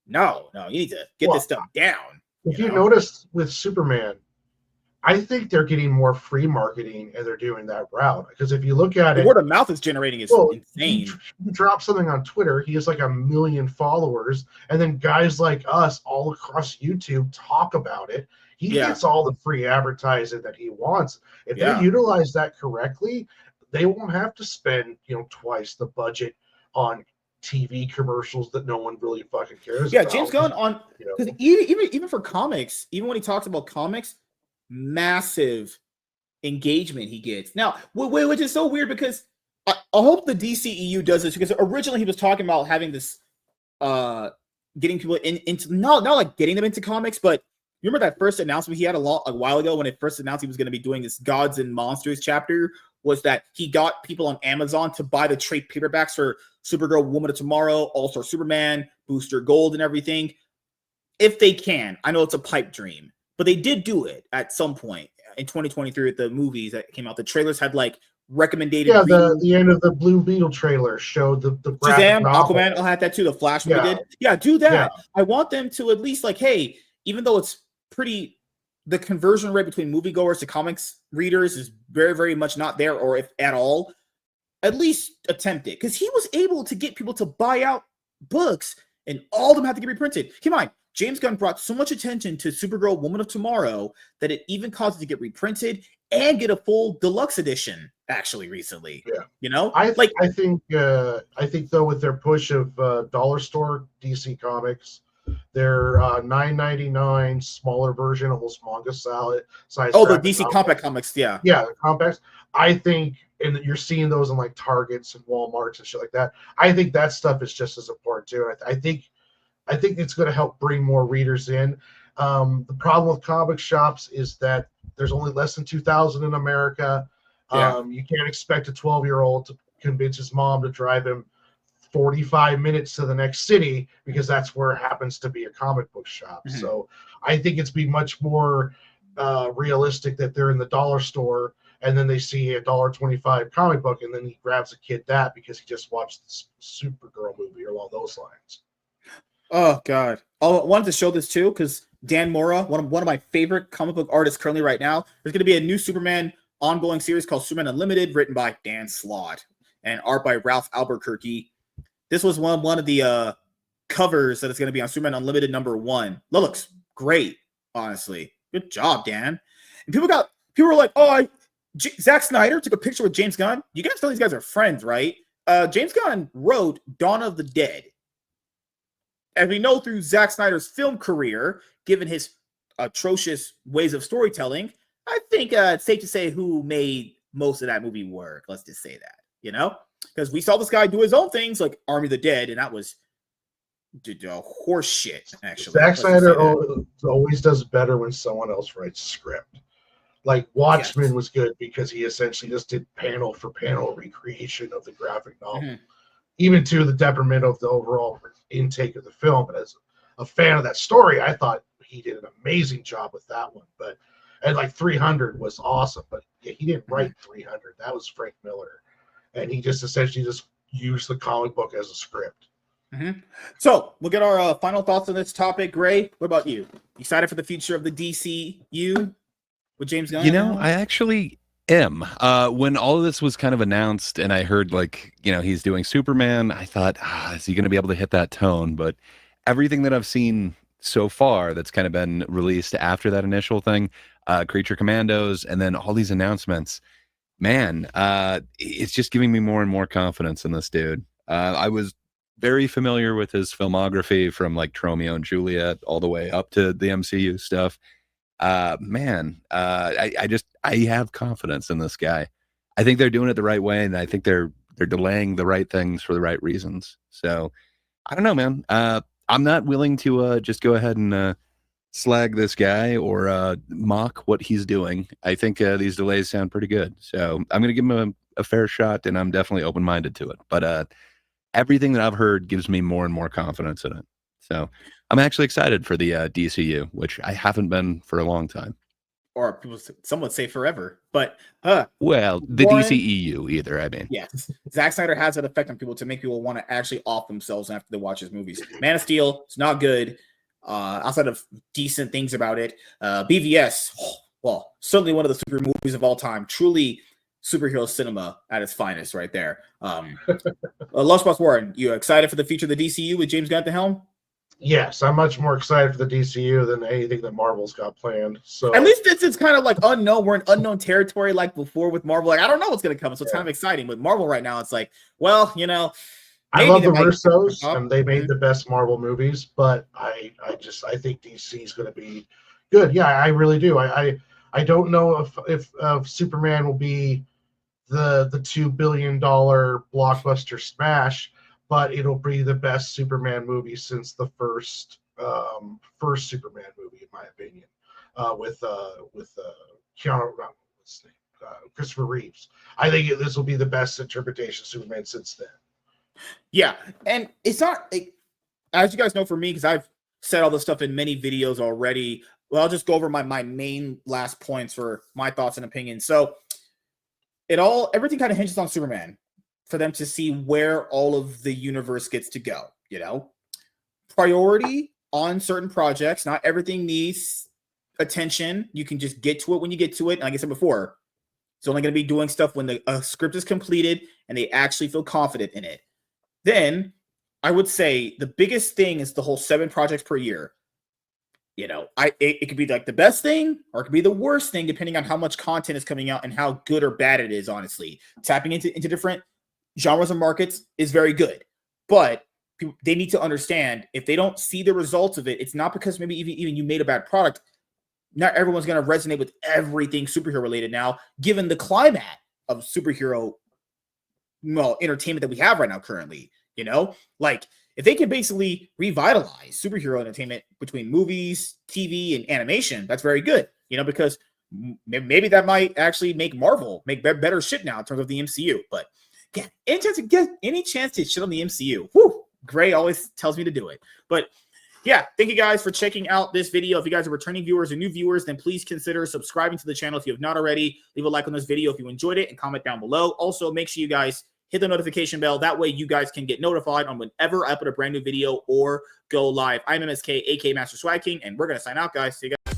Speaker 1: no. You need to get this stuff down.
Speaker 3: If you noticed with Superman, I think they're getting more free marketing and they're doing that route. Because if you look at
Speaker 1: the word of mouth is generating is insane.
Speaker 3: You drop something on Twitter, he has like 1 million followers, and then guys like us all across YouTube talk about it. He gets all the free advertising that he wants. If they utilize that correctly, they won't have to spend twice the budget on TV commercials that no one really fucking cares about.
Speaker 1: James Gunn on because even for comics, even when he talks about comics, massive engagement he gets now, which is so weird because I hope the DCEU does this, because originally he was talking about having this getting people into not like getting them into comics, but remember that first announcement he had a while ago when it first announced he was going to be doing this Gods and Monsters chapter, was that he got people on Amazon to buy the trade paperbacks for Supergirl, Woman of Tomorrow, All-Star Superman, Booster Gold, and everything, if they can. I know it's a pipe dream, but they did do it at some point in 2023 with the movies that came out. The trailers had like recommended.
Speaker 3: Yeah, the end of the Blue Beetle trailer showed the
Speaker 1: Shazam, Aquaman. I'll have that too. The Flash we did. Yeah, do that. Yeah. I want them to at least like, hey, even though it's pretty, the conversion rate between moviegoers to comics readers is very, very much not there, or if at all, at least attempt it. Because he was able to get people to buy out books, and all of them had to get reprinted. Keep in mind, James Gunn brought so much attention to Supergirl, Woman of Tomorrow, that it even caused it to get reprinted and get a full deluxe edition actually recently. Yeah.
Speaker 3: I think though, with their push of dollar store DC Comics, their $9.99 smaller version, almost manga size.
Speaker 1: Oh, the DC Compact Comics, yeah,
Speaker 3: the compacts. I think, and you're seeing those in like Targets and Walmarts and shit like that. I think that stuff is just as important too. I think it's going to help bring more readers in. The problem with comic shops is that there's only less than 2,000 in America. You can't expect a 12-year-old to convince his mom to drive him 45 minutes to the next city because that's where it happens to be a comic book shop. Mm-hmm. So I think it's be much more realistic that they're in the dollar store and then they see a $1.25 comic book and then he grabs a kid that because he just watched the Supergirl movie or along those lines.
Speaker 1: Oh God! I wanted to show this too because Dan Mora, one of my favorite comic book artists currently right now. There's going to be a new Superman ongoing series called Superman Unlimited, written by Dan Slott and art by Ralph Albuquerque. This was one of the covers that is going to be on Superman Unlimited #1. That looks great, honestly. Good job, Dan. And people were like, "Oh, Zack Snyder took a picture with James Gunn." You guys know these guys are friends, right? James Gunn wrote Dawn of the Dead. As we know through Zack Snyder's film career, given his atrocious ways of storytelling, I think it's safe to say who made most of that movie work. Let's just say that, because we saw this guy do his own things like Army of the Dead, and that was horse shit, actually.
Speaker 3: Zack Snyder always does better when someone else writes a script. Like Watchmen was good because he essentially just did panel for panel recreation of the graphic novel, even to the detriment of the overall intake of the film. But as a fan of that story, I thought he did an amazing job with that one. And like 300 was awesome, but he didn't write 300. That was Frank Miller, and he just essentially just used the comic book as a script.
Speaker 1: Mm-hmm. So we'll get our final thoughts on this topic. Gray, what about you? Excited for the future of the DCU with James Gunn?
Speaker 2: I actually am. When all of this was kind of announced and I heard he's doing Superman, I thought, is he going to be able to hit that tone? But everything that I've seen so far that's kind of been released after that initial thing, Creature Commandos, and then all these announcements, man, it's just giving me more and more confidence in this dude. I was very familiar with his filmography from like Romeo and Juliet all the way up to the MCU stuff. I have confidence in this guy. I think they're doing it the right way, and I think they're They're delaying the right things for the right reasons. So I don't know, man. I'm not willing to just go ahead and slag this guy or mock what he's doing. I think these delays sound pretty good. So I'm going to give him a fair shot, and I'm definitely open-minded to it. But everything that I've heard gives me more and more confidence in it. So I'm actually excited for the DCU, which I haven't been for a long time.
Speaker 1: Or people, some would say forever. But
Speaker 2: well, the DCEU either. I mean,
Speaker 1: yes, Zack Snyder has that effect on people to make people want to actually off themselves after they watch his movies. Man of Steel, it's not good. Outside of decent things about it, BVS, well, certainly one of the super movies of all time. Truly superhero cinema at its finest, right there. Lunchbox Warren, you excited for the future of the DCU with James Gunn at the helm?
Speaker 3: Yes, I'm much more excited for the DCU than anything that Marvel's got planned. So
Speaker 1: at least it's kind of like unknown. We're in unknown territory, like before with Marvel. Like I don't know what's gonna come, so it's kind of exciting. With Marvel right now, it's like, well, you know,
Speaker 3: I love the Russos, and they made the best Marvel movies, but I think DC is going to be good. Yeah, I really do. I don't know if Superman will be the $2 billion blockbuster smash, but it'll be the best Superman movie since the first Superman movie, in my opinion, with Keanu, what's his name? Christopher Reeves. I think this will be the best interpretation of Superman since then.
Speaker 1: Yeah, and it's not, as you guys know, for me, because I've said all this stuff in many videos already. Well, I'll just go over my main last points for my thoughts and opinions. So everything kind of hinges on Superman for them to see where all of the universe gets to go, you know? Priority on certain projects. Not everything needs attention. You can just get to it when you get to it. And like I said before, it's only going to be doing stuff when the script is completed and they actually feel confident in it. Then I would say the biggest thing is the whole 7 projects per year. You know, it could be like the best thing or it could be the worst thing, depending on how much content is coming out and how good or bad it is, honestly. Tapping into different genres and markets is very good. But they need to understand, if they don't see the results of it, it's not because maybe even you made a bad product. Not everyone's going to resonate with everything superhero related now, given the climate of superhero entertainment that we have right now currently. You know, like if they can basically revitalize superhero entertainment between movies, TV, and animation, that's very good. You know, because maybe that might actually make Marvel make better shit now in terms of the MCU. But yeah, any chance to shit on the MCU, whew, Gray always tells me to do it. But yeah, thank you guys for checking out this video. If you guys are returning viewers or new viewers, then please consider subscribing to the channel if you have not already. Leave a like on this video if you enjoyed it and comment down below. Also, make sure you guys hit the notification bell. That way you guys can get notified on whenever I put a brand new video or go live. I'm MSK, aka Master Swag King, and we're going to sign out, guys. See you guys.